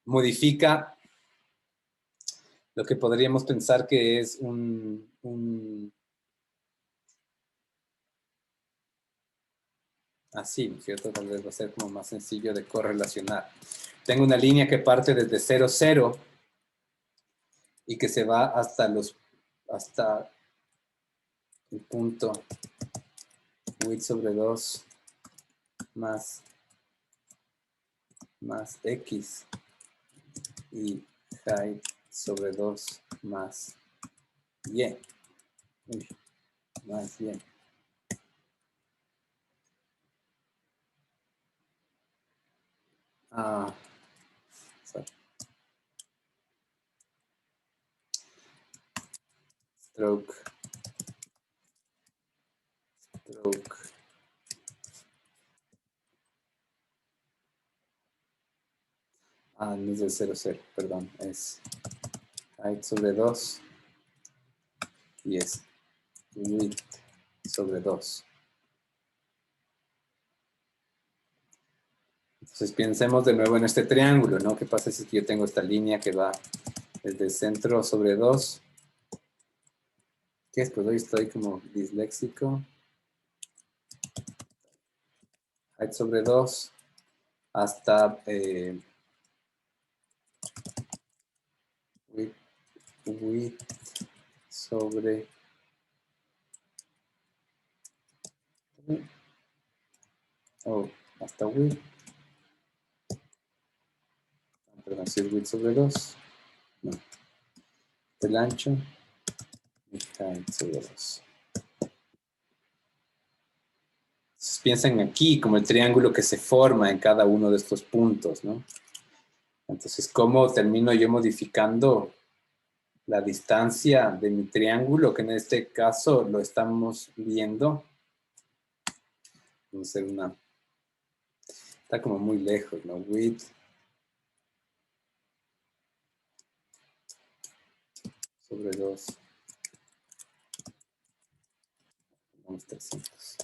[SPEAKER 2] Modifica lo que podríamos pensar que es así, ¿no es cierto? Tal vez va a ser como más sencillo de correlacionar. Tengo una línea que parte desde 0, 0 y que se va hasta el punto width sobre 2 más X y height sobre 2 más y. Uy, más y. Sorry. Stroke. No es del 0, 0, perdón. Es height sobre 2 y es width sobre 2. Entonces pensemos de nuevo en este triángulo, ¿no? ¿Qué pasa si yo tengo esta línea que va desde el centro sobre 2? ¿Qué es? Pues hoy estoy como disléxico. Height sobre 2 hasta width sobre hasta width. Perdón, si es width sobre 2. No. El ancho y height sobre 2. Entonces piensen aquí como el triángulo que se forma en cada uno de estos puntos, ¿no? Entonces, ¿cómo termino yo modificando la distancia de mi triángulo? Que en este caso lo estamos viendo. Vamos a hacer una... Está como muy lejos, ¿no? Width sobre 2. Vamos 300.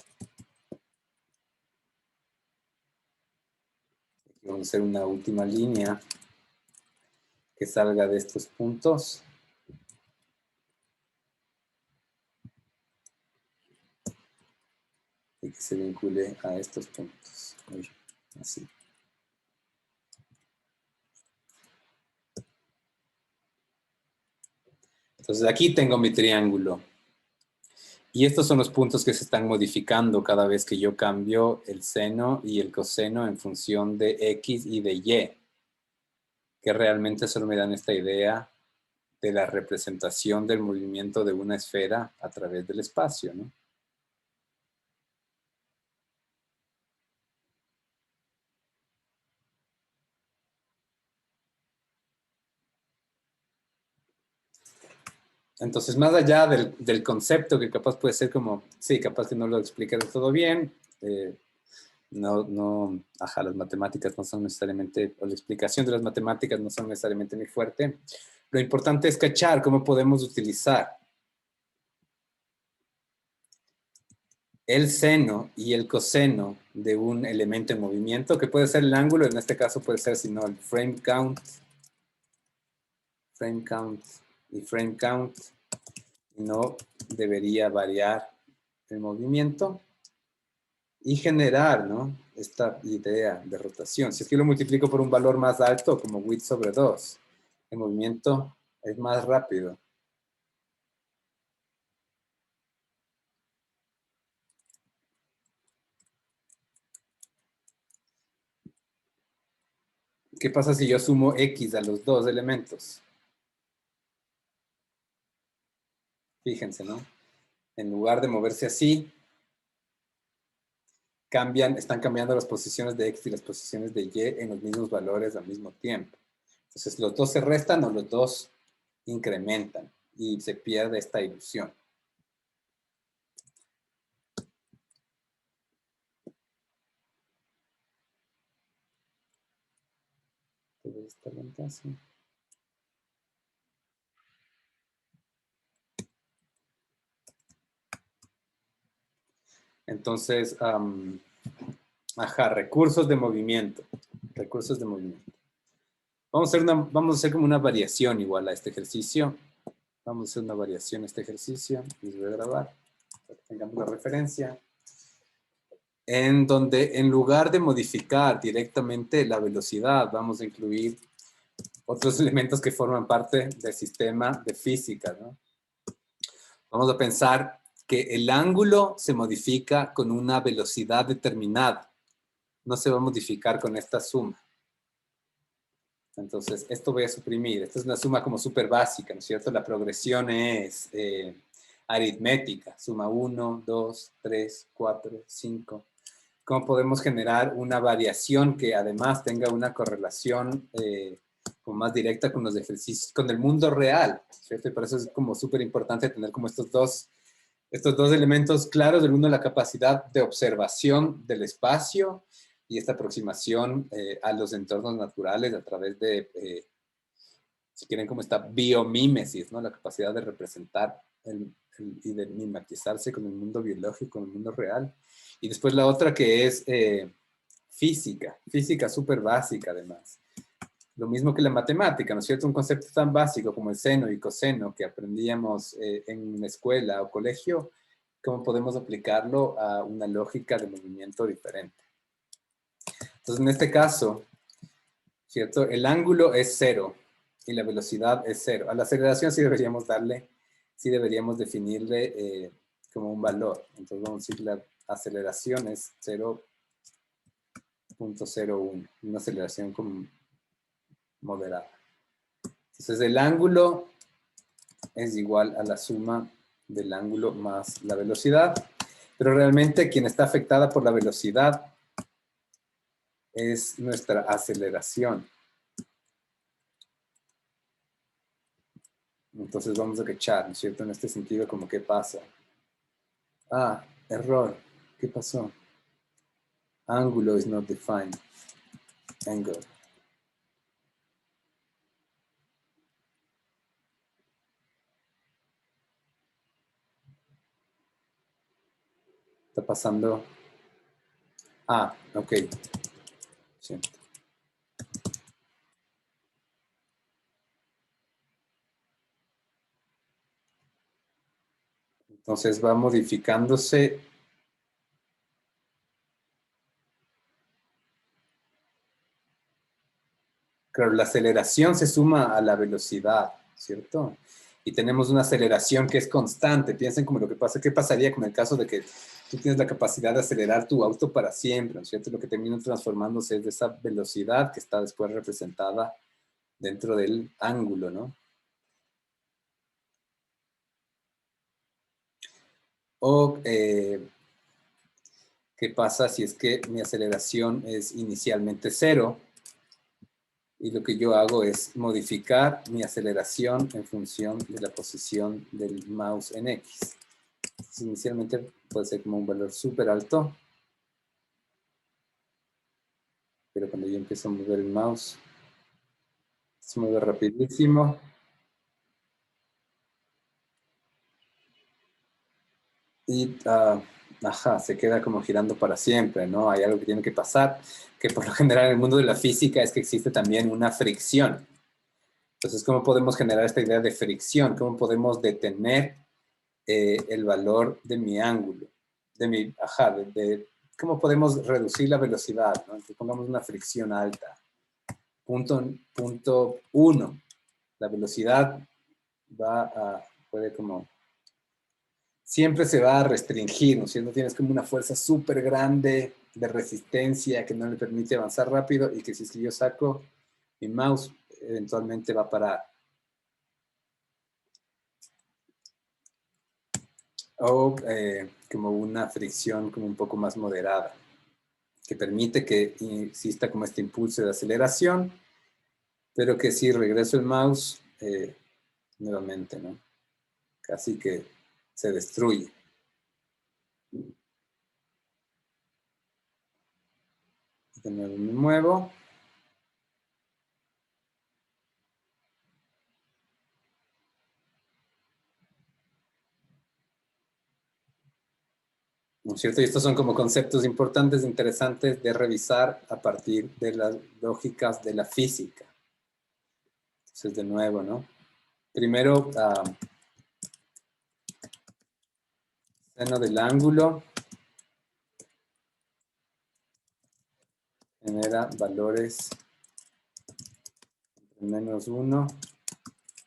[SPEAKER 2] Aquí vamos a hacer una última línea que salga de estos puntos. Y que se vincule a estos puntos. Así. Entonces aquí tengo mi triángulo. Y estos son los puntos que se están modificando cada vez que yo cambio el seno y el coseno en función de X y de Y. Que realmente solo me dan esta idea de la representación del movimiento de una esfera a través del espacio, ¿no? Entonces, más allá del concepto que capaz puede ser como, sí, capaz que no lo explica del todo bien, las matemáticas no son necesariamente, o la explicación de las matemáticas no son necesariamente muy fuerte. Lo importante es cachar cómo podemos utilizar el seno y el coseno de un elemento en movimiento, que puede ser el ángulo, en este caso puede ser, si no, el frame count y frame count, no debería variar el movimiento y generar, ¿no?, esta idea de rotación. Si es que lo multiplico por un valor más alto, como width sobre 2, el movimiento es más rápido. ¿Qué pasa si yo sumo X a los dos elementos? Fíjense, ¿no? En lugar de moverse así, están cambiando las posiciones de X y las posiciones de Y en los mismos valores al mismo tiempo. Entonces, los dos se restan o los dos incrementan y se pierde esta ilusión. Esta ventaja. Entonces, recursos de movimiento. Recursos de movimiento. Vamos a hacer como una variación igual a este ejercicio. Vamos a hacer una variación a este ejercicio. Les voy a grabar para que tengamos la referencia. En donde en lugar de modificar directamente la velocidad, vamos a incluir otros elementos que forman parte del sistema de física, ¿no? Vamos a pensar que el ángulo se modifica con una velocidad determinada. No se va a modificar con esta suma. Entonces, esto voy a suprimir. Esta es una suma como súper básica, ¿no es cierto? La progresión es aritmética. Suma 1, 2, 3, 4, 5. ¿Cómo podemos generar una variación que además tenga una correlación como más directa con los ejercicios, con el mundo real, ¿cierto? Y por eso es como súper importante tener como estos dos elementos claros del uno, la capacidad de observación del espacio y esta aproximación a los entornos naturales a través de, si quieren, como esta biomímesis, ¿no? La capacidad de representar y de mimetizarse con el mundo biológico, con el mundo real. Y después la otra que es física súper básica además. Lo mismo que la matemática, ¿no es cierto? Un concepto tan básico como el seno y coseno que aprendíamos en la escuela o colegio, ¿cómo podemos aplicarlo a una lógica de movimiento diferente? Entonces, en este caso, ¿cierto? El ángulo es 0 y la velocidad es 0. A la aceleración sí deberíamos definirle como un valor. Entonces, vamos a decir la aceleración es 0.01, una aceleración como moderada. Entonces, el ángulo es igual a la suma del ángulo más la velocidad, pero realmente quien está afectada por la velocidad es nuestra aceleración. Entonces vamos a cachar, ¿no es cierto? En este sentido, como ¿qué pasa? Ah, error. ¿Qué pasó? Ángulo is not defined. Angle. Está pasando. Ah, ok. Sí. Entonces va modificándose. Claro, la aceleración se suma a la velocidad, ¿cierto? Y tenemos una aceleración que es constante. Piensen como lo que pasa, ¿qué pasaría con el caso de que tú tienes la capacidad de acelerar tu auto para siempre, ¿no es cierto? Lo que termina transformándose es de esa velocidad que está después representada dentro del ángulo, ¿no? O, ¿qué pasa si es que mi aceleración es inicialmente 0? Y lo que yo hago es modificar mi aceleración en función de la posición del mouse en X. Entonces, inicialmente puede ser como un valor súper alto, pero cuando yo empiezo a mover el mouse, se mueve rapidísimo. Y, ajá, se queda como girando para siempre, ¿no? Hay algo que tiene que pasar, que por lo general en el mundo de la física es que existe también una fricción. Entonces, ¿cómo podemos generar esta idea de fricción? ¿Cómo podemos detener el valor de mi ángulo? ¿Cómo podemos reducir la velocidad, ¿no? Que pongamos una fricción alta. Punto 1. La velocidad puede como, siempre se va a restringir, ¿no es cierto? Tienes como una fuerza súper grande de resistencia que no le permite avanzar rápido y que si es que yo saco mi mouse, eventualmente va a parar. O como una fricción como un poco más moderada, que permite que exista como este impulso de aceleración, pero que si regreso el mouse, nuevamente, ¿no? Casi que se destruye. De nuevo me muevo. ¿No es cierto? Y estos son como conceptos importantes, interesantes de revisar a partir de las lógicas de la física. Entonces, de nuevo, ¿no? Primero, seno del ángulo genera valores entre menos 1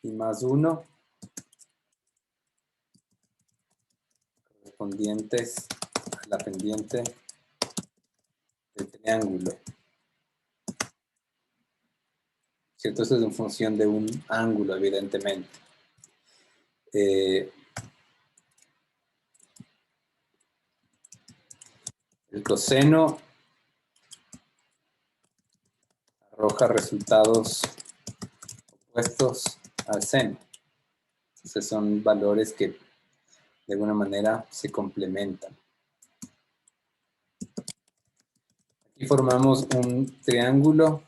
[SPEAKER 2] y más 1 correspondientes a la pendiente del triángulo. ¿cierto? Eso es en función de un ángulo, evidentemente. El coseno arroja resultados opuestos al seno. Entonces son valores que de alguna manera se complementan. Aquí formamos un triángulo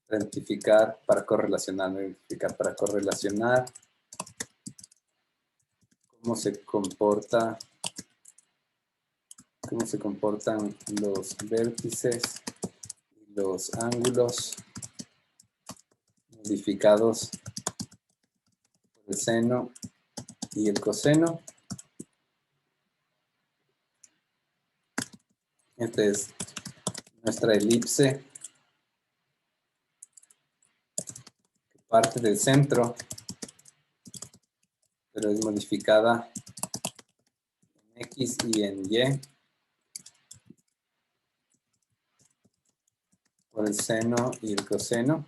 [SPEAKER 2] para identificar, para correlacionar, ¿no? Identificar para correlacionar cómo se comportan los vértices y los ángulos modificados por el seno y el coseno. Esta es nuestra elipse que parte del centro, pero es modificada en X y en Y por el seno y el coseno.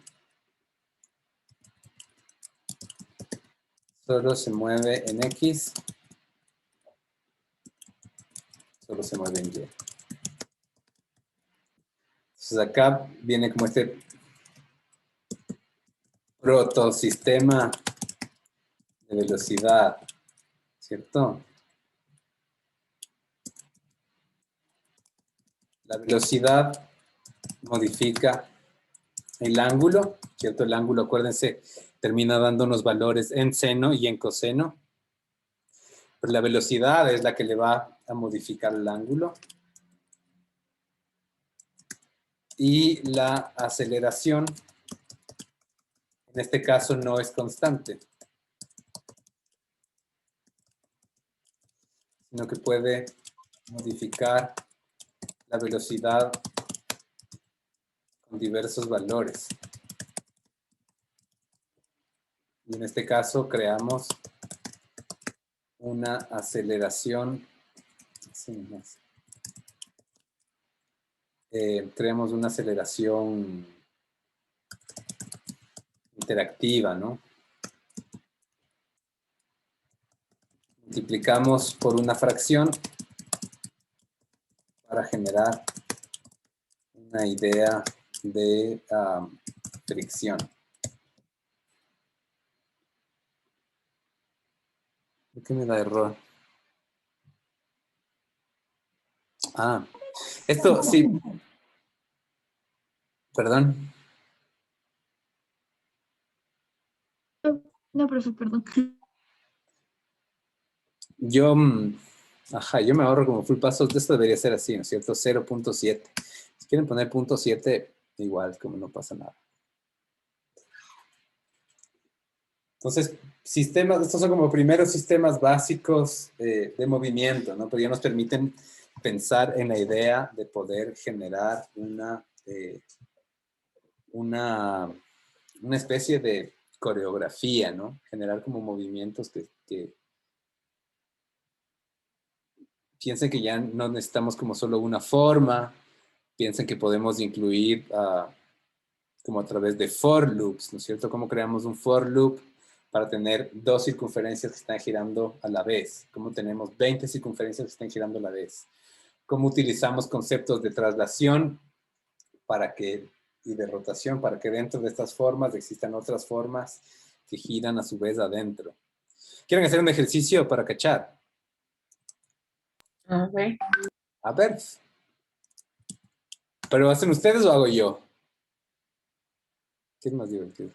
[SPEAKER 2] Solo se mueve en X, solo se mueve en Y. Entonces acá viene como este protosistema de velocidad, ¿cierto? La velocidad modifica el ángulo, ¿cierto? El ángulo, acuérdense, termina dando unos valores en seno y en coseno. Pero la velocidad es la que le va a modificar el ángulo. Y la aceleración, en este caso, no es constante, sino que puede modificar la velocidad con diversos valores. Y en este caso creamos una aceleración. Creamos una aceleración interactiva, ¿no? Multiplicamos por una fracción para generar una idea de fricción. ¿Por qué me da error? Ah, esto sí. Perdón.
[SPEAKER 3] No, profe, perdón.
[SPEAKER 2] Yo me ahorro como full pasos. Esto debería ser así, ¿no es cierto? 0.7. Si quieren poner 0.7, igual, como no pasa nada. Entonces, estos son como primeros sistemas básicos de movimiento, ¿no? Pero ya nos permiten pensar en la idea de poder generar una especie de coreografía, ¿no? Generar como movimientos que piensen que ya no necesitamos como solo una forma, piensen que podemos incluir como a través de for loops, ¿no es cierto? ¿Cómo creamos un for loop para tener dos circunferencias que están girando a la vez? ¿Cómo tenemos 20 circunferencias que están girando a la vez? ¿Cómo utilizamos conceptos de traslación y de rotación para que dentro de estas formas existan otras formas que giran a su vez adentro? ¿Quieren hacer un ejercicio para cachar?
[SPEAKER 4] A ver.
[SPEAKER 2] A ver. ¿Pero hacen ustedes o hago yo? ¿Qué es más divertido?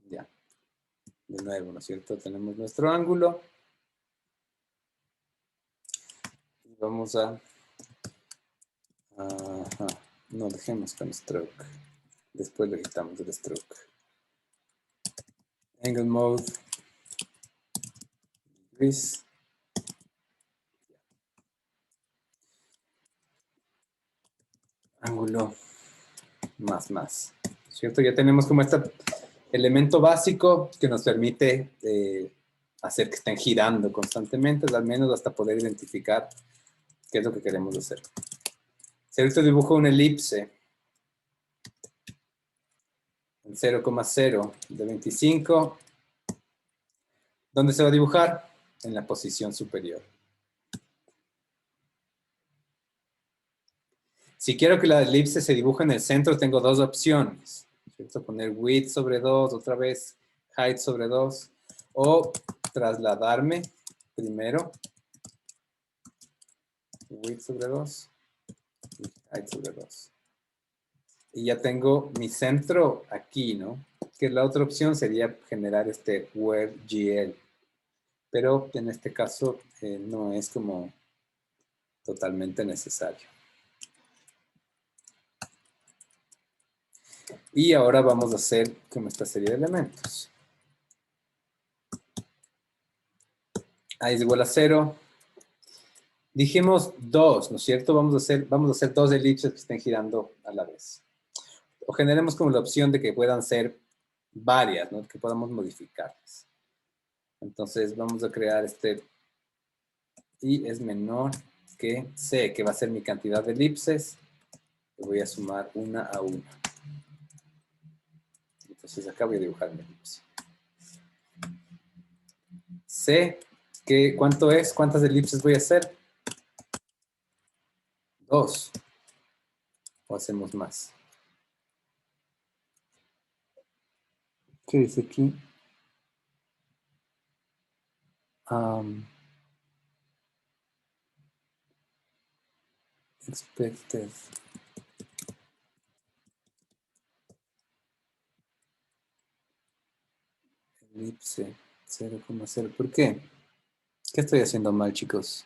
[SPEAKER 2] Ya. De nuevo, ¿no es cierto? Tenemos nuestro ángulo. Y vamos a... Ajá. No, dejemos con stroke. Después le quitamos el stroke. Angle mode. Degrees. Ángulo. Más. ¿Cierto? Ya tenemos como este elemento básico que nos permite hacer que estén girando constantemente, al menos hasta poder identificar qué es lo que queremos hacer. Si ahorita dibujo una elipse en 0,0 de 25, ¿dónde se va a dibujar? En la posición superior. Si quiero que la elipse se dibuje en el centro, tengo dos opciones. ¿Cierto? Poner width sobre 2, otra vez height sobre 2, o trasladarme primero, width sobre 2 y height sobre 2. Y ya tengo mi centro aquí, ¿no? Que la otra opción sería generar este WebGL. Pero en este caso no es como totalmente necesario. Y ahora vamos a hacer como esta serie de elementos. A es igual a 0. Dijimos 2, ¿no es cierto? Vamos a hacer dos elipses que estén girando a la vez. O generemos como la opción de que puedan ser varias, ¿no? Que podamos modificarlas. Entonces vamos a crear este y es menor que C, que va a ser mi cantidad de elipses. Le voy a sumar una a una. Entonces acá voy a dibujar mi elipse. C, ¿cuánto es? ¿Cuántas elipses voy a hacer? 2. ¿O hacemos más? ¿Qué dice aquí? Expected. Elipse 0,0. ¿Por qué? ¿Qué estoy haciendo mal, chicos?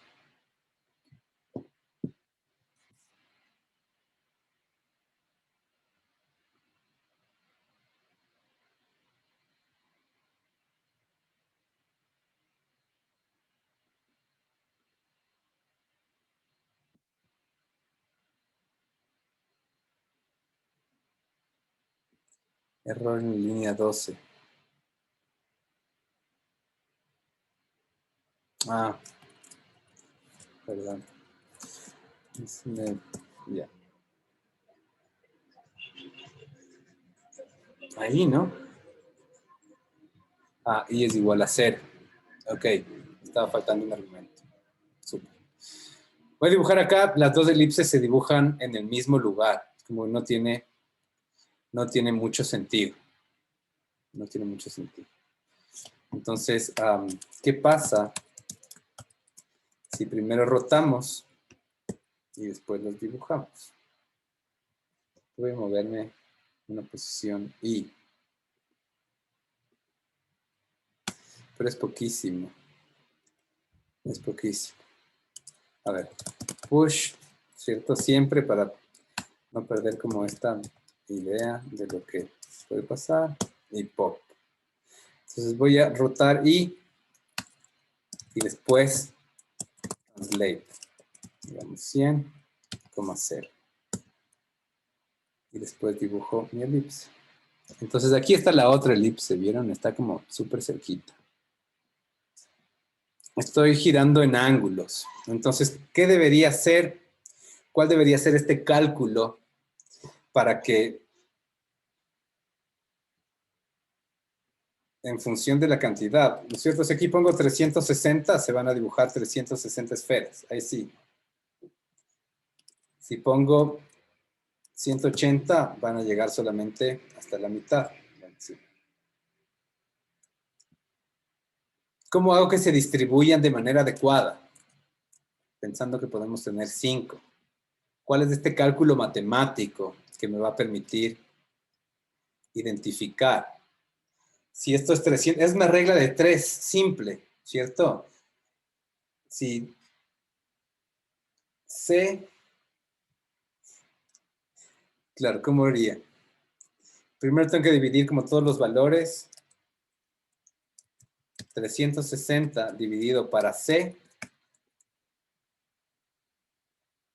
[SPEAKER 2] Error en línea 12. Ah, perdón. Ya. Ahí, ¿no? Ah, y es igual a 0. Ok, estaba faltando un argumento. Súper. Voy a dibujar acá, las dos elipses se dibujan en el mismo lugar. Como no tiene mucho sentido. No tiene mucho sentido. Entonces, ¿qué pasa si primero rotamos y después los dibujamos? Voy a moverme en una posición Y. Pero es poquísimo. Es poquísimo. A ver, push, ¿cierto? Siempre para no perder como esta idea de lo que puede pasar. Y pop. Entonces voy a rotar y después translate. Digamos 100,0. Y después dibujo mi elipse. Entonces aquí está la otra elipse, ¿vieron? Está como súper cerquita. Estoy girando en ángulos. Entonces, ¿qué debería ser? ¿Cuál debería ser este cálculo para que en función de la cantidad, ¿no es cierto? Si aquí pongo 360, se van a dibujar 360 esferas. Ahí sí. Si pongo 180, van a llegar solamente hasta la mitad. Sí. ¿Cómo hago que se distribuyan de manera adecuada? Pensando que podemos tener 5. ¿Cuál es este cálculo matemático que me va a permitir identificar? Si esto es 300, es una regla de 3, simple, ¿cierto? Si C, claro, ¿cómo haría? Primero tengo que dividir como todos los valores. 360 dividido para C.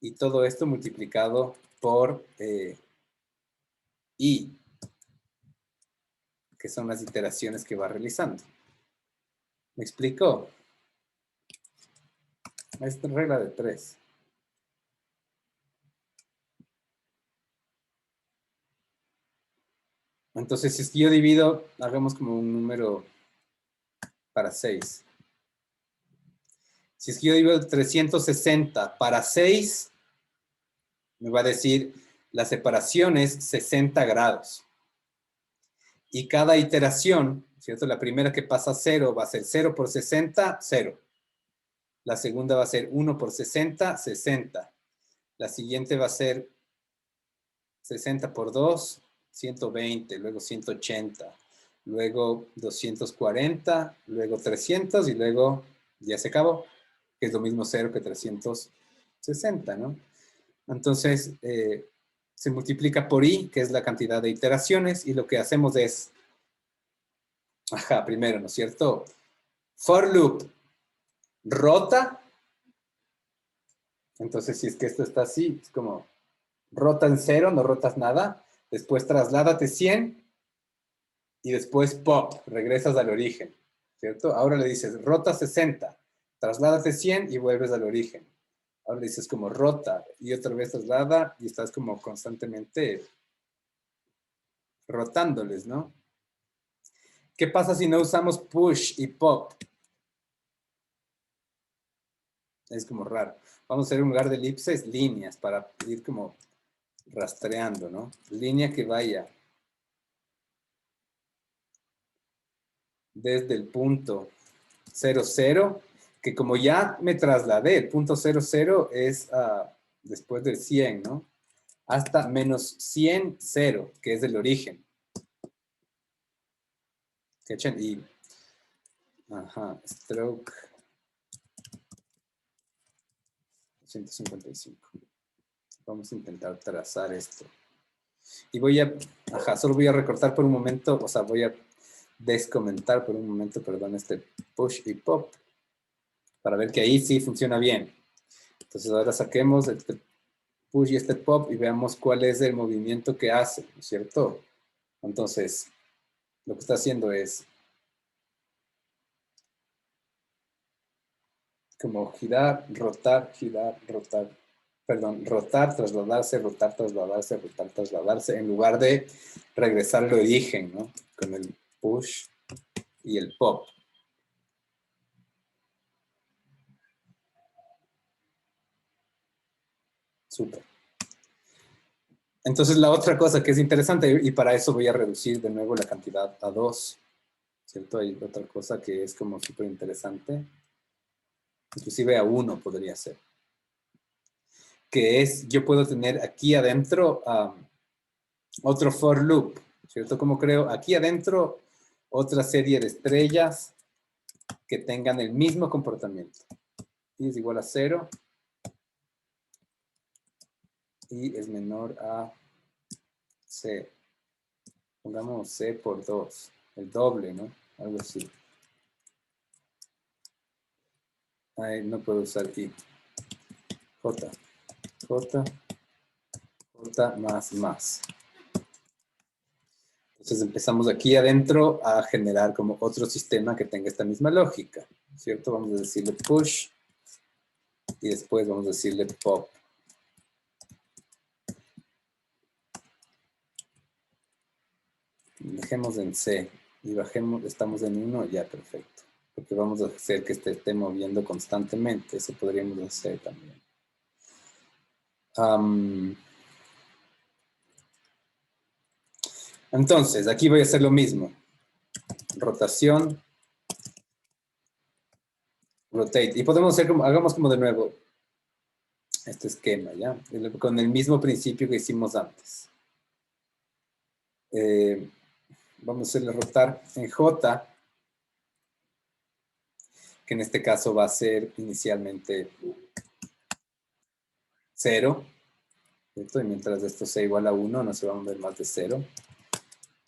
[SPEAKER 2] Y todo esto multiplicado por I, que son las iteraciones que va realizando. ¿Me explico? Esta es regla de 3. Entonces, si es que yo divido, hagamos como un número para 6. Si es que yo divido 360 para 6, me va a decir la separación es 60 grados. Y cada iteración, ¿cierto? La primera que pasa a 0 va a ser 0 por 60, 0. La segunda va a ser 1 por 60, 60. La siguiente va a ser 60 por 2, 120, luego 180, luego 240, luego 300 y luego ya se acabó, que es lo mismo 0 que 360, ¿no? Entonces, se multiplica por i, que es la cantidad de iteraciones, y lo que hacemos es, primero, ¿no es cierto? For loop rota. Entonces, si es que esto está así, es como rota en 0, no rotas nada. Después trasládate 100 y después pop, regresas al origen, ¿cierto? Ahora le dices rota 60, trasládate 100 y vuelves al origen. Ahora le dices como rota y otra vez traslada y estás como constantemente rotándoles, ¿no? ¿Qué pasa si no usamos push y pop? Es como raro. Vamos a hacer en lugar de elipses líneas para ir como rastreando, ¿no? Línea que vaya desde el punto 00, que como ya me trasladé, el punto 00 es después del 100, ¿no? Hasta menos 100, 0, que es el origen. ¿Cachan? Y, stroke 155. Vamos a intentar trazar esto. Y voy a, solo voy a recortar por un momento, o sea, voy a descomentar por un momento, perdón, este push y pop, para ver que ahí sí funciona bien. Entonces ahora saquemos este push y este pop y veamos cuál es el movimiento que hace, ¿no es cierto? Entonces, lo que está haciendo es como girar, rotar, perdón, rotar, trasladarse, rotar, trasladarse, rotar, trasladarse, en lugar de regresar al origen, ¿no? Con el push y el pop. Súper. Entonces, la otra cosa que es interesante, y para eso voy a reducir de nuevo la cantidad a 2, ¿cierto? Hay otra cosa que es como súper interesante, inclusive a 1 podría ser, que es, yo puedo tener aquí adentro otro for loop, ¿cierto? Como creo, aquí adentro otra serie de estrellas que tengan el mismo comportamiento. Y es igual a 0 y es menor a C. Pongamos C por 2, el doble, ¿no? Algo así. Ahí no puedo usar I. J. J. J más. Entonces empezamos aquí adentro a generar como otro sistema que tenga esta misma lógica, ¿cierto? Vamos a decirle push y después vamos a decirle pop. Dejemos en C y bajemos, estamos en 1, ya perfecto. Porque vamos a hacer que esté moviendo constantemente, eso podríamos hacer también. Entonces, aquí voy a hacer lo mismo. Rotación. Rotate. Y podemos hacer como, hagamos como de nuevo este esquema, ¿ya? Con el mismo principio que hicimos antes. Vamos a hacerle rotar en J, que en este caso va a ser inicialmente 0, ¿cierto? Y mientras esto sea igual a 1, no se va a mover más de 0.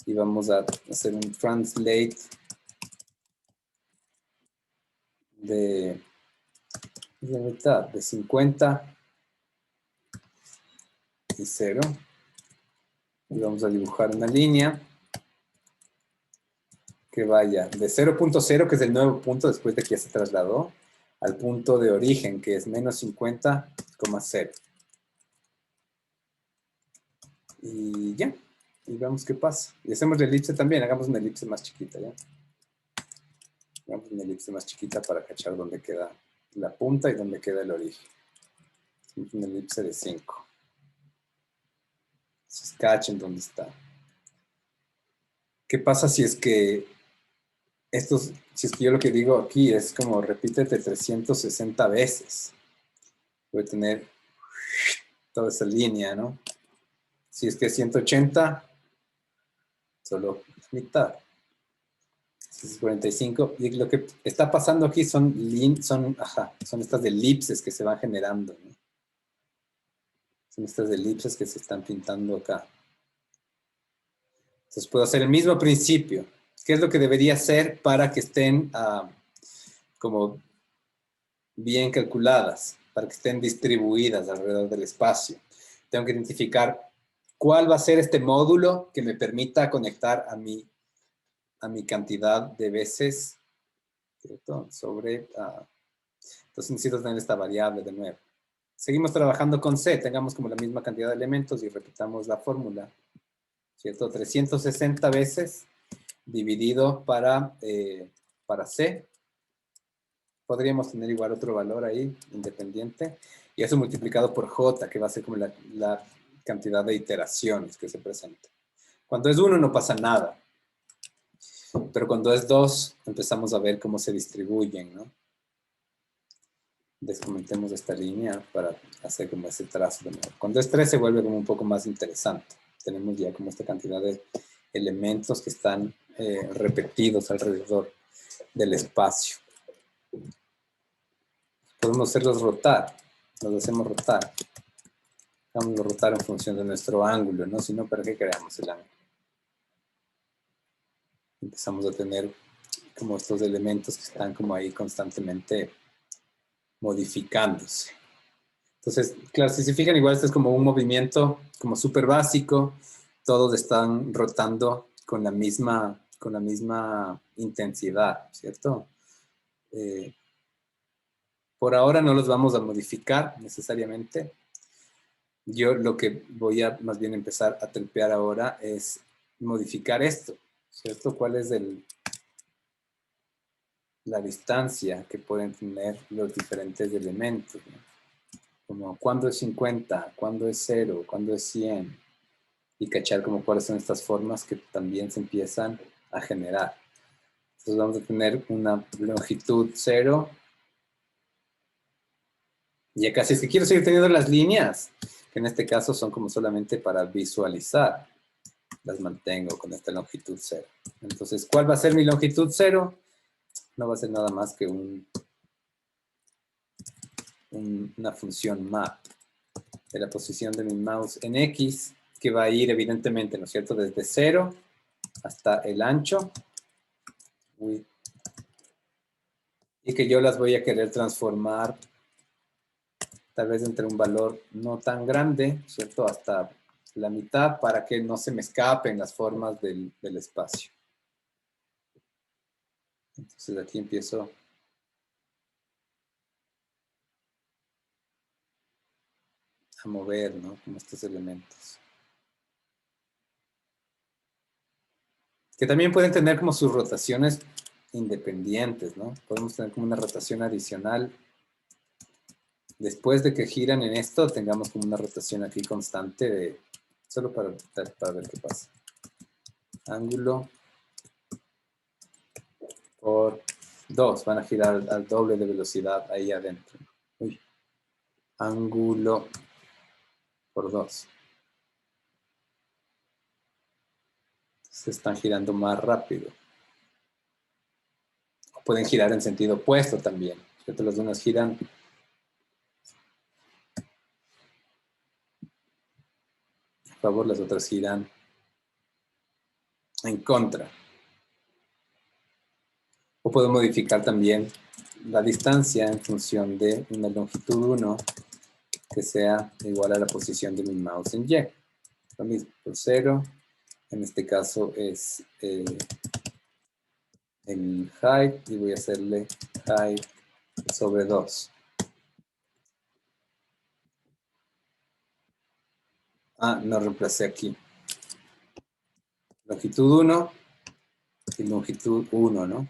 [SPEAKER 2] Y vamos a hacer un translate de 50 y 0. Y vamos a dibujar una línea que vaya de 0.0, que es el nuevo punto después de que ya se trasladó, al punto de origen, que es menos 50,0. Y ya, y veamos qué pasa. Y hacemos la elipse también, hagamos una elipse más chiquita, ¿ya? Hagamos una elipse más chiquita para cachar dónde queda la punta y dónde queda el origen. Hacemos una elipse de 5. Entonces, cachen dónde está. ¿Qué pasa si es que si es que yo lo que digo aquí es como repítete 360 veces? Voy a tener toda esa línea, ¿no? Si es que 180, solo mitad. Si es 45. Y lo que está pasando aquí son estas elipses que se van generando, ¿no? Son estas elipses que se están pintando acá. Entonces puedo hacer el mismo principio. ¿Qué es lo que debería hacer para que estén como bien calculadas, para que estén distribuidas alrededor del espacio? Tengo que identificar cuál va a ser este módulo que me permita conectar a mi cantidad de veces, ¿cierto? Entonces necesito tener esta variable de nuevo. Seguimos trabajando con C, tengamos como la misma cantidad de elementos y repitamos la fórmula, ¿cierto? 360 veces dividido para C. Podríamos tener igual otro valor ahí, independiente, y eso multiplicado por J, que va a ser como la cantidad de iteraciones que se presentan. Cuando es 1 no pasa nada, pero cuando es 2 empezamos a ver cómo se distribuyen, ¿no? Descomentemos esta línea para hacer como ese trazo de nuevo. Cuando es 3 se vuelve como un poco más interesante. Tenemos ya como esta cantidad de elementos que están repetidos alrededor del espacio. Podemos hacerlos rotar, los hacemos rotar. Hagámoslo rotar en función de nuestro ángulo, ¿no? Si no, ¿para qué creamos el ángulo? Empezamos a tener como estos elementos que están como ahí constantemente modificándose. Entonces, claro, si se fijan, igual este es como un movimiento como súper básico. Todos están rotando con la misma intensidad, ¿cierto? Por ahora no los vamos a modificar necesariamente. Yo lo que voy a más bien empezar a tripear ahora es modificar esto, ¿cierto? ¿Cuál es la distancia que pueden tener los diferentes elementos, ¿no? Como cuándo es 50, cuándo es 0, cuándo es 100, y cachar como cuáles son estas formas que también se empiezan a generar. Entonces vamos a tener una longitud 0. Y acá, si es que quiero seguir teniendo las líneas, que en este caso son como solamente para visualizar, las mantengo con esta longitud 0. Entonces, ¿cuál va a ser mi longitud 0? No va a ser nada más que una función map de la posición de mi mouse en X, que va a ir evidentemente, ¿no es cierto?, desde 0 hasta el ancho. Y que yo las voy a querer transformar tal vez entre un valor no tan grande, ¿cierto?, hasta la mitad, para que no se me escapen las formas del espacio. Entonces aquí empiezo a mover, ¿no?, como estos elementos. Que también pueden tener como sus rotaciones independientes, ¿no? Podemos tener como una rotación adicional. Después de que giran en esto, tengamos como una rotación aquí constante solo para ver qué pasa. Ángulo por 2. Van a girar al doble de velocidad ahí adentro. Uy. Ángulo por 2. Se están girando más rápido. O pueden girar en sentido opuesto también. ¿Cierto? Las unas giran a favor, las otras giran en contra. O puedo modificar también la distancia en función de una longitud 1 que sea igual a la posición de mi mouse en Y. Lo mismo, por 0. En este caso es el height y voy a hacerle height sobre 2. Ah, no reemplacé aquí. Longitud 1 y longitud 1, ¿no?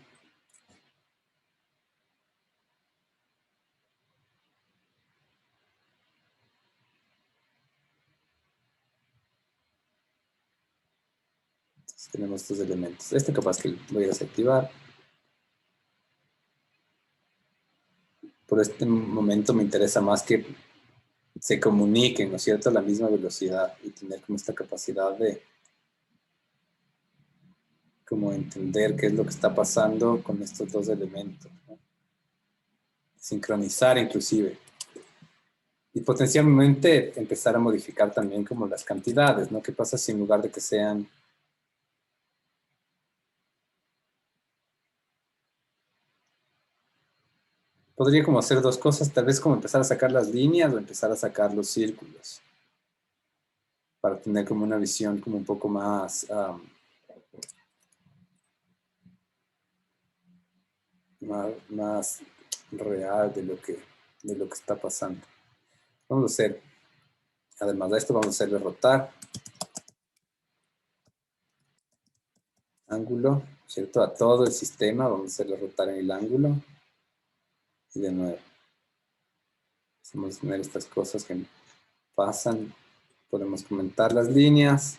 [SPEAKER 2] Entonces tenemos estos elementos. Este capaz que voy a desactivar. Por este momento me interesa más que se comuniquen, ¿no es cierto?, a la misma velocidad y tener como esta capacidad de como entender qué es lo que está pasando con estos dos elementos, ¿no? Sincronizar inclusive. Y potencialmente empezar a modificar también como las cantidades, ¿no? ¿Qué pasa si en lugar de que sean podría como hacer dos cosas, tal vez como empezar a sacar las líneas o empezar a sacar los círculos para tener como una visión como un poco más más real de lo que está pasando. Vamos a hacer, además de esto, vamos a hacerle rotar ángulo, ¿cierto? A todo el sistema, vamos a hacerle rotar en el ángulo y de nuevo. Vamos a tener estas cosas que pasan. Podemos comentar las líneas,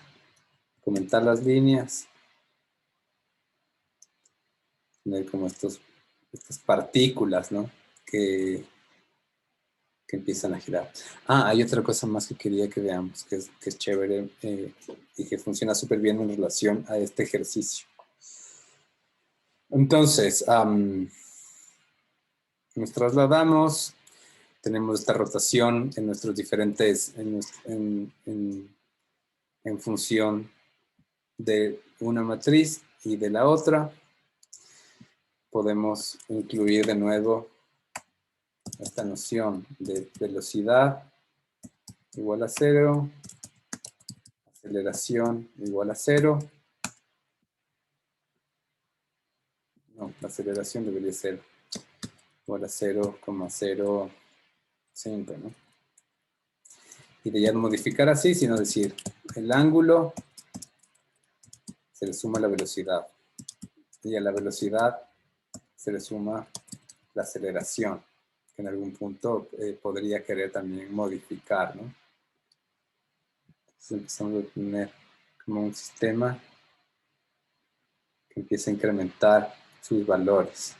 [SPEAKER 2] tener como estas partículas, ¿no? Que empiezan a girar. Ah, hay otra cosa más que quería que veamos, que es chévere y que funciona súper bien en relación a este ejercicio. Entonces, nos trasladamos, tenemos esta rotación en nuestros diferentes, en función de una matriz y de la otra. Podemos incluir de nuevo esta noción de velocidad igual a 0, aceleración igual a 0. No, la aceleración debería ser igual a 0,05, ¿no? Y de ya no modificar así, sino decir el ángulo se le suma la velocidad. Y a la velocidad se le suma la aceleración, que en algún punto podría querer también modificar, ¿no? Entonces empezamos a tener como un sistema que empieza a incrementar sus valores.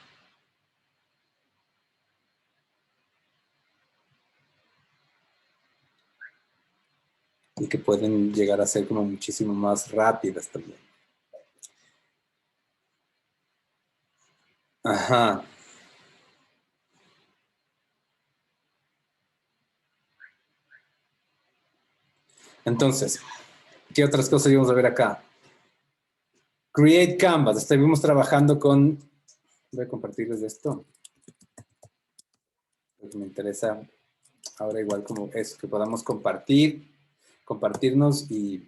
[SPEAKER 2] Y que pueden llegar a ser como muchísimo más rápidas también. Ajá. Entonces, ¿qué otras cosas íbamos a ver acá? Create Canvas. Estuvimos trabajando con... Voy a compartirles esto. Lo que me interesa ahora igual como es que podamos compartirnos y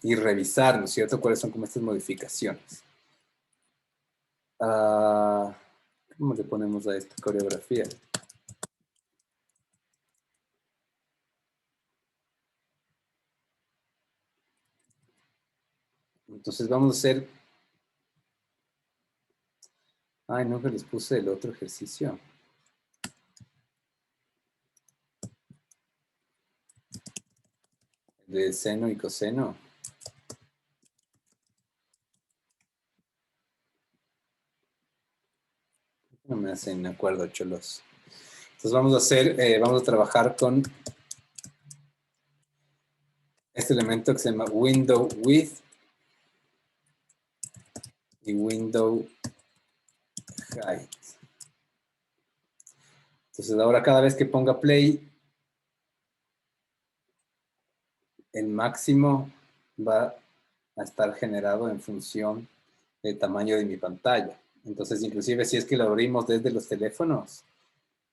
[SPEAKER 2] revisar, ¿no es cierto?, cuáles son como estas modificaciones. ¿Cómo le ponemos a esta coreografía? Entonces vamos a hacer... Ay, nunca les puse el otro ejercicio. De seno y coseno. No me hacen acuerdo, cholos. Entonces vamos a hacer, vamos a trabajar con este elemento que se llama window width y window height. Entonces ahora cada vez que ponga play, el máximo va a estar generado en función del tamaño de mi pantalla. Entonces inclusive si es que lo abrimos desde los teléfonos,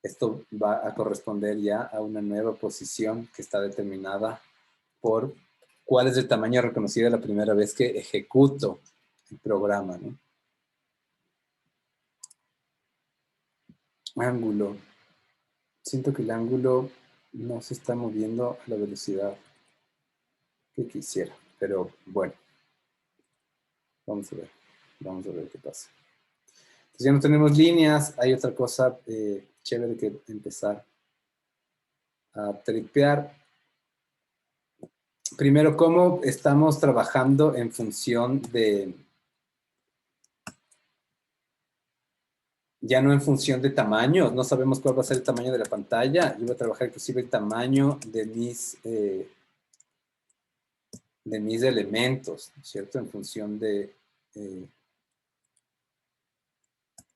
[SPEAKER 2] esto va a corresponder ya a una nueva posición que está determinada por cuál es el tamaño reconocido la primera vez que ejecuto el programa, ¿no? Ángulo. Siento que el ángulo no se está moviendo a la velocidad que quisiera, pero bueno, vamos a ver qué pasa. Entonces ya no tenemos líneas, hay otra cosa chévere que empezar a tripear. Primero, cómo estamos trabajando en función de, ya no en función de tamaño, no sabemos cuál va a ser el tamaño de la pantalla. Yo voy a trabajar inclusive el tamaño de mis elementos, ¿cierto? En función de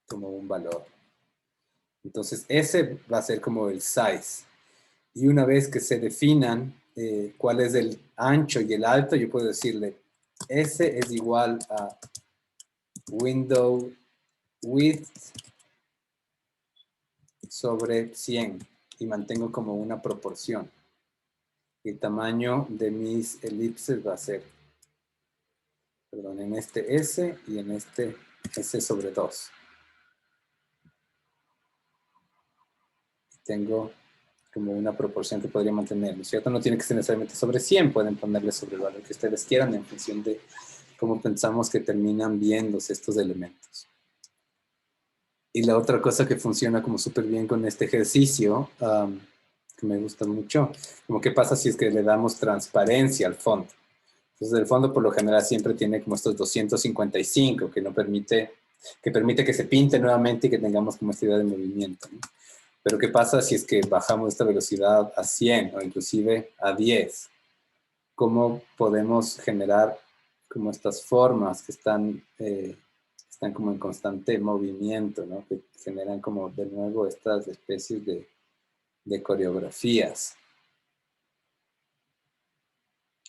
[SPEAKER 2] como un valor. Entonces, ese va a ser como el size. Y una vez que se definan cuál es el ancho y el alto, yo puedo decirle, S es igual a window width sobre 100 y mantengo como una proporción. El tamaño de mis elipses va a ser, perdón, en este S y en este S sobre 2. Tengo como una proporción que podría mantener, ¿no es cierto? No tiene que ser necesariamente sobre 100, pueden ponerle sobre el valor que ustedes quieran en función de cómo pensamos que terminan viéndose estos elementos. Y la otra cosa que funciona como súper bien con este ejercicio, que me gusta mucho, como qué pasa si es que le damos transparencia al fondo. Entonces el fondo por lo general siempre tiene como estos 255 que permite que se pinte nuevamente y que tengamos como esta idea de movimiento, ¿no? Pero ¿qué pasa si es que bajamos esta velocidad a 100 o inclusive a 10? ¿Cómo podemos generar como estas formas que están como en constante movimiento, ¿no? Que generan como de nuevo estas especies de coreografías?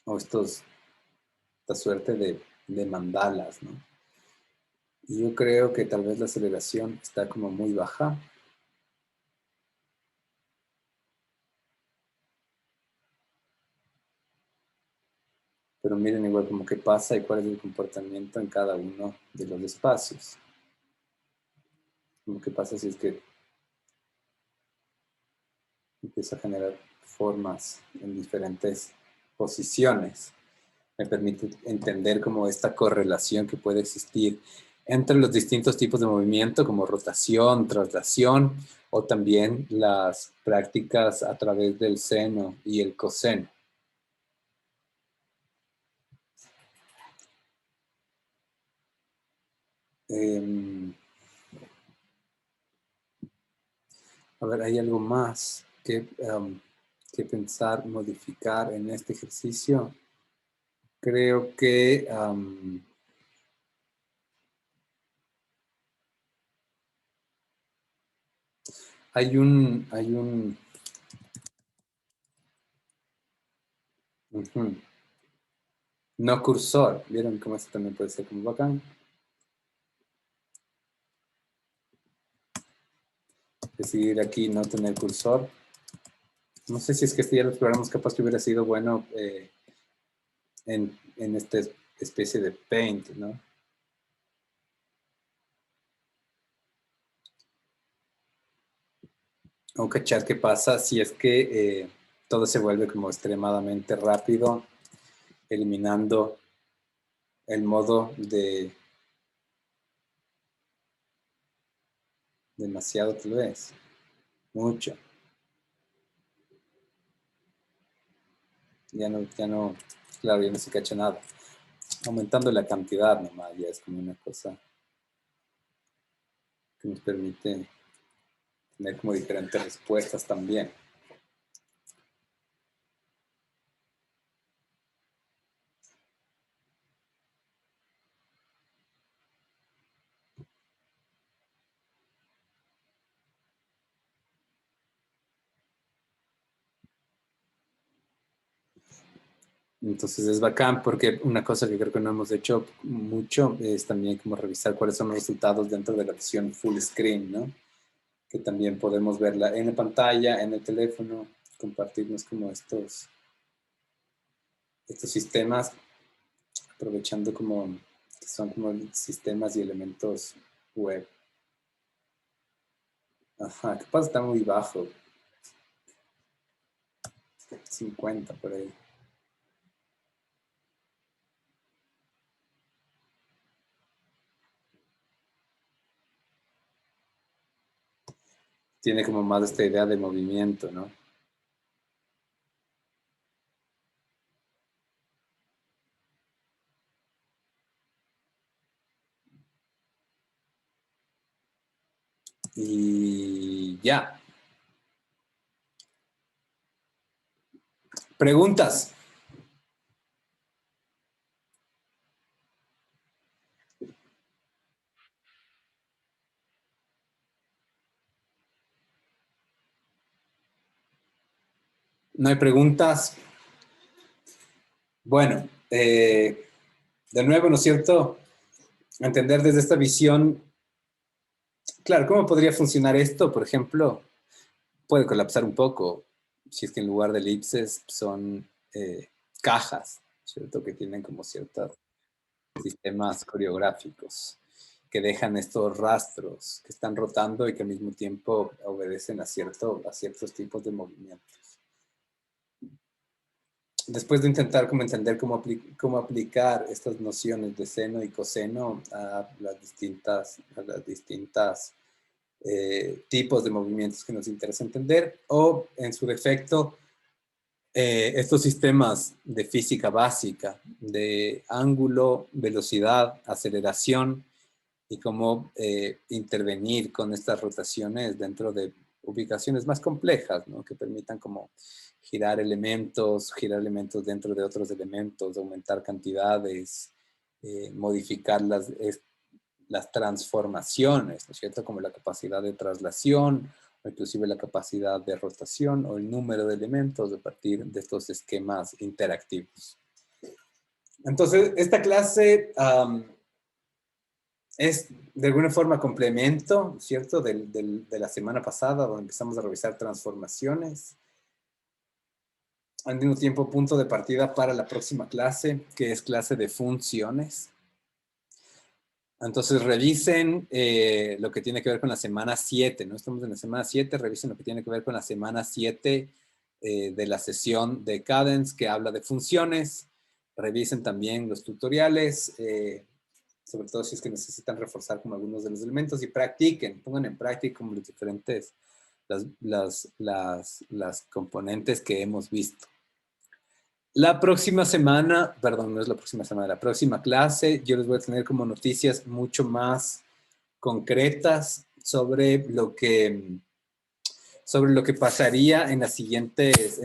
[SPEAKER 2] O esta suerte de mandalas, ¿no? Y yo creo que tal vez la aceleración está como muy baja. Pero miren igual como qué pasa y cuál es el comportamiento en cada uno de los espacios. Como qué pasa si es que empiezo a generar formas en diferentes posiciones. Me permite entender como esta correlación que puede existir entre los distintos tipos de movimiento, como rotación, traslación, o también las prácticas a través del seno y el coseno. A ver, ¿hay algo más que pensar, modificar en este ejercicio? Creo que hay un no cursor. ¿Vieron cómo esto también puede ser como bacán? Decidir aquí no tener cursor. No sé si es que este ya lo exploramos, capaz que hubiera sido bueno en esta especie de paint, ¿no? O cachar qué pasa si es que todo se vuelve como extremadamente rápido, eliminando el modo de demasiado tal vez, mucho. Ya no, claro, ya no se cacha nada. Aumentando la cantidad nomás, ya es como una cosa que nos permite tener como diferentes respuestas también. Entonces es bacán porque una cosa que creo que no hemos hecho mucho es también como revisar cuáles son los resultados dentro de la visión full screen, ¿no? Que también podemos verla en la pantalla, en el teléfono, compartirnos como estos sistemas, aprovechando como que son como sistemas y elementos web. Ajá, capaz está muy bajo. 50 por ahí. Tiene como más esta idea de movimiento, ¿no? Y ya. Preguntas. ¿No hay preguntas? Bueno, de nuevo, ¿no es cierto? Entender desde esta visión, claro, ¿cómo podría funcionar esto? Por ejemplo, puede colapsar un poco si es que en lugar de elipses son cajas, ¿cierto? Que tienen como ciertos sistemas coreográficos que dejan estos rastros que están rotando y que al mismo tiempo obedecen a ciertos tipos de movimientos. Después de intentar como entender cómo aplicar estas nociones de seno y coseno a las distintas tipos de movimientos que nos interesa entender, o en su defecto, estos sistemas de física básica, de ángulo, velocidad, aceleración, y cómo intervenir con estas rotaciones dentro de ubicaciones más complejas, ¿no? Que permitan como girar elementos dentro de otros elementos, aumentar cantidades, modificar las transformaciones, ¿no es cierto? Como la capacidad de traslación, o inclusive la capacidad de rotación, o el número de elementos a partir de estos esquemas interactivos. Entonces, esta clase es de alguna forma complemento, ¿cierto? De la semana pasada, donde empezamos a revisar transformaciones. Al mismo tiempo, punto de partida para la próxima clase, que es clase de funciones. Entonces, revisen lo que tiene que ver con la semana 7, ¿no? Estamos en la semana 7, revisen lo que tiene que ver con la semana 7 de la sesión de Cadence, que habla de funciones. Revisen también los tutoriales, sobre todo si es que necesitan reforzar como algunos de los elementos, y practiquen, pongan en práctica como los diferentes, las componentes que hemos visto. La próxima semana, perdón, no es la próxima semana, la próxima clase, yo les voy a tener como noticias mucho más concretas sobre lo que pasaría en las siguientes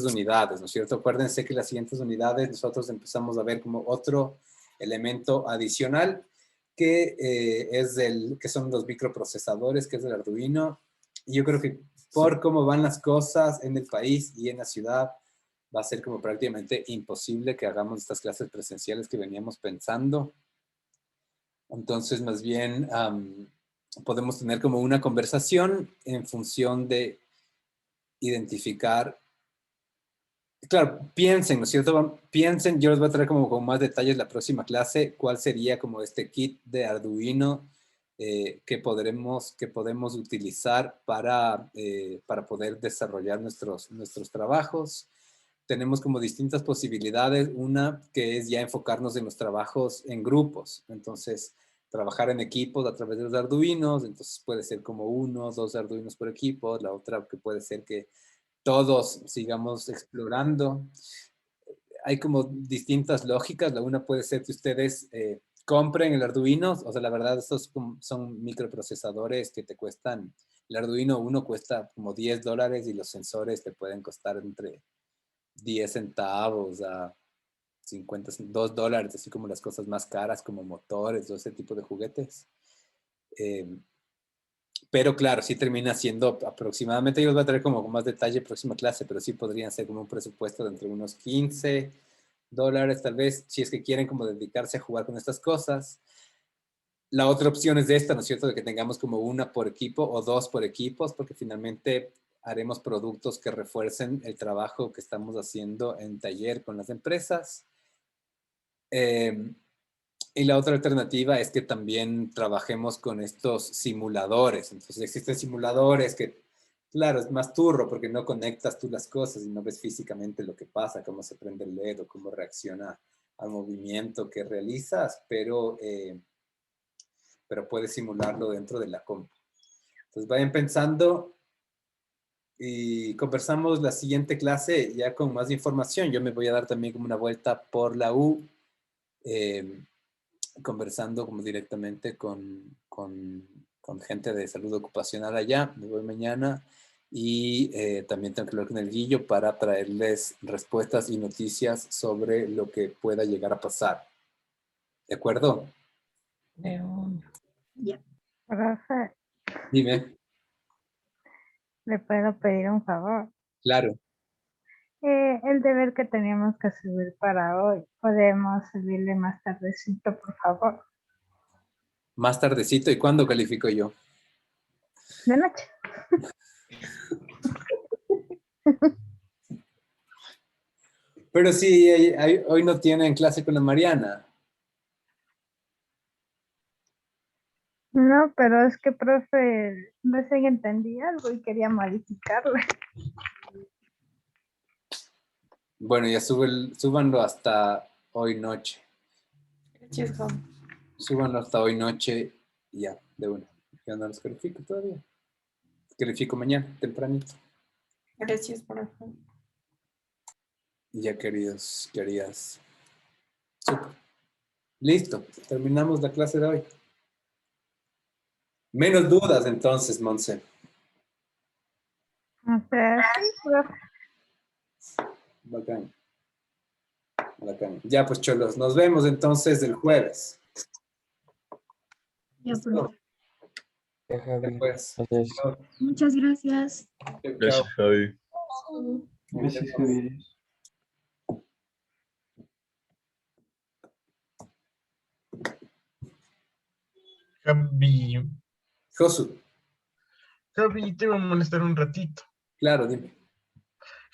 [SPEAKER 2] unidades, ¿no es cierto? Acuérdense que las siguientes unidades nosotros empezamos a ver como otro elemento adicional que que son los microprocesadores, que es el Arduino. Y yo creo que por cómo van las cosas en el país y en la ciudad, va a ser como prácticamente imposible que hagamos estas clases presenciales que veníamos pensando. Entonces, más bien, podemos tener como una conversación en función de identificar. Claro, piensen, ¿no es cierto? Piensen, yo les voy a traer como con más detalles la próxima clase, cuál sería como este kit de Arduino que podemos utilizar para poder desarrollar nuestros trabajos. Tenemos como distintas posibilidades, una que es ya enfocarnos en los trabajos en grupos, entonces trabajar en equipos a través de los Arduinos, entonces puede ser como 1 o 2 Arduinos por equipo, la otra que puede ser que todos sigamos explorando. Hay como distintas lógicas, la una puede ser que ustedes compren el Arduino, o sea, la verdad estos son microprocesadores que te cuestan, el Arduino 1 cuesta como $10 y los sensores te pueden costar entre 10 centavos a 2 dólares, así como las cosas más caras como motores o ese tipo de juguetes. Pero claro, sí termina siendo aproximadamente, yo les voy a traer como con más detalle próxima clase, pero sí podrían ser como un presupuesto de entre unos $15 tal vez, si es que quieren como dedicarse a jugar con estas cosas. La otra opción es esta, ¿no es cierto? De que tengamos como 1 por equipo o 2 por equipos, porque finalmente haremos productos que refuercen el trabajo que estamos haciendo en taller con las empresas. Y la otra alternativa es que también trabajemos con estos simuladores. Entonces existen simuladores que, claro, es más turro porque no conectas tú las cosas y no ves físicamente lo que pasa, cómo se prende el LED o cómo reacciona al movimiento que realizas, pero puedes simularlo dentro de la compu. Entonces vayan pensando y conversamos la siguiente clase ya con más información. Yo me voy a dar también como una vuelta por la U, conversando como directamente con gente de salud ocupacional allá. Me voy mañana y también tengo que hablar con el Guillo para traerles respuestas y noticias sobre lo que pueda llegar a pasar. ¿De acuerdo?
[SPEAKER 3] Ya.
[SPEAKER 6] Profe,
[SPEAKER 2] Dime.
[SPEAKER 6] ¿le puedo pedir un favor?
[SPEAKER 2] Claro.
[SPEAKER 6] El deber que teníamos que subir para hoy, ¿podemos subirle más tardecito, por favor?
[SPEAKER 2] Más tardecito. ¿Y cuándo califico yo?
[SPEAKER 6] De noche.
[SPEAKER 2] Pero sí, hoy no tienen clase con la Mariana.
[SPEAKER 6] No, pero es que, profe, recién entendí algo y quería modificarlo.
[SPEAKER 2] Bueno, ya súbanlo hasta hoy noche.
[SPEAKER 4] Gracias, Juan.
[SPEAKER 2] Súbanlo hasta hoy noche y ya, de una. Yo no los califico todavía. Califico mañana, tempranito.
[SPEAKER 4] Gracias, profe.
[SPEAKER 2] Y ya, queridos, queridas. Súper. Listo, terminamos la clase de hoy. Menos dudas entonces, Monse.
[SPEAKER 6] O sea, sí, profe.
[SPEAKER 2] Bacán. Bacán. Ya, pues, cholos, nos vemos entonces el jueves.
[SPEAKER 3] Ya, profe.
[SPEAKER 2] Después.
[SPEAKER 3] Muchas gracias.
[SPEAKER 2] Chao.
[SPEAKER 1] Javi.
[SPEAKER 7] Gracias, Javier.
[SPEAKER 1] Javi,
[SPEAKER 2] Josu,
[SPEAKER 1] Javi, te voy a molestar un ratito.
[SPEAKER 2] claro, dime.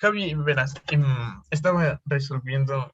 [SPEAKER 1] Javi, verás, estaba resolviendo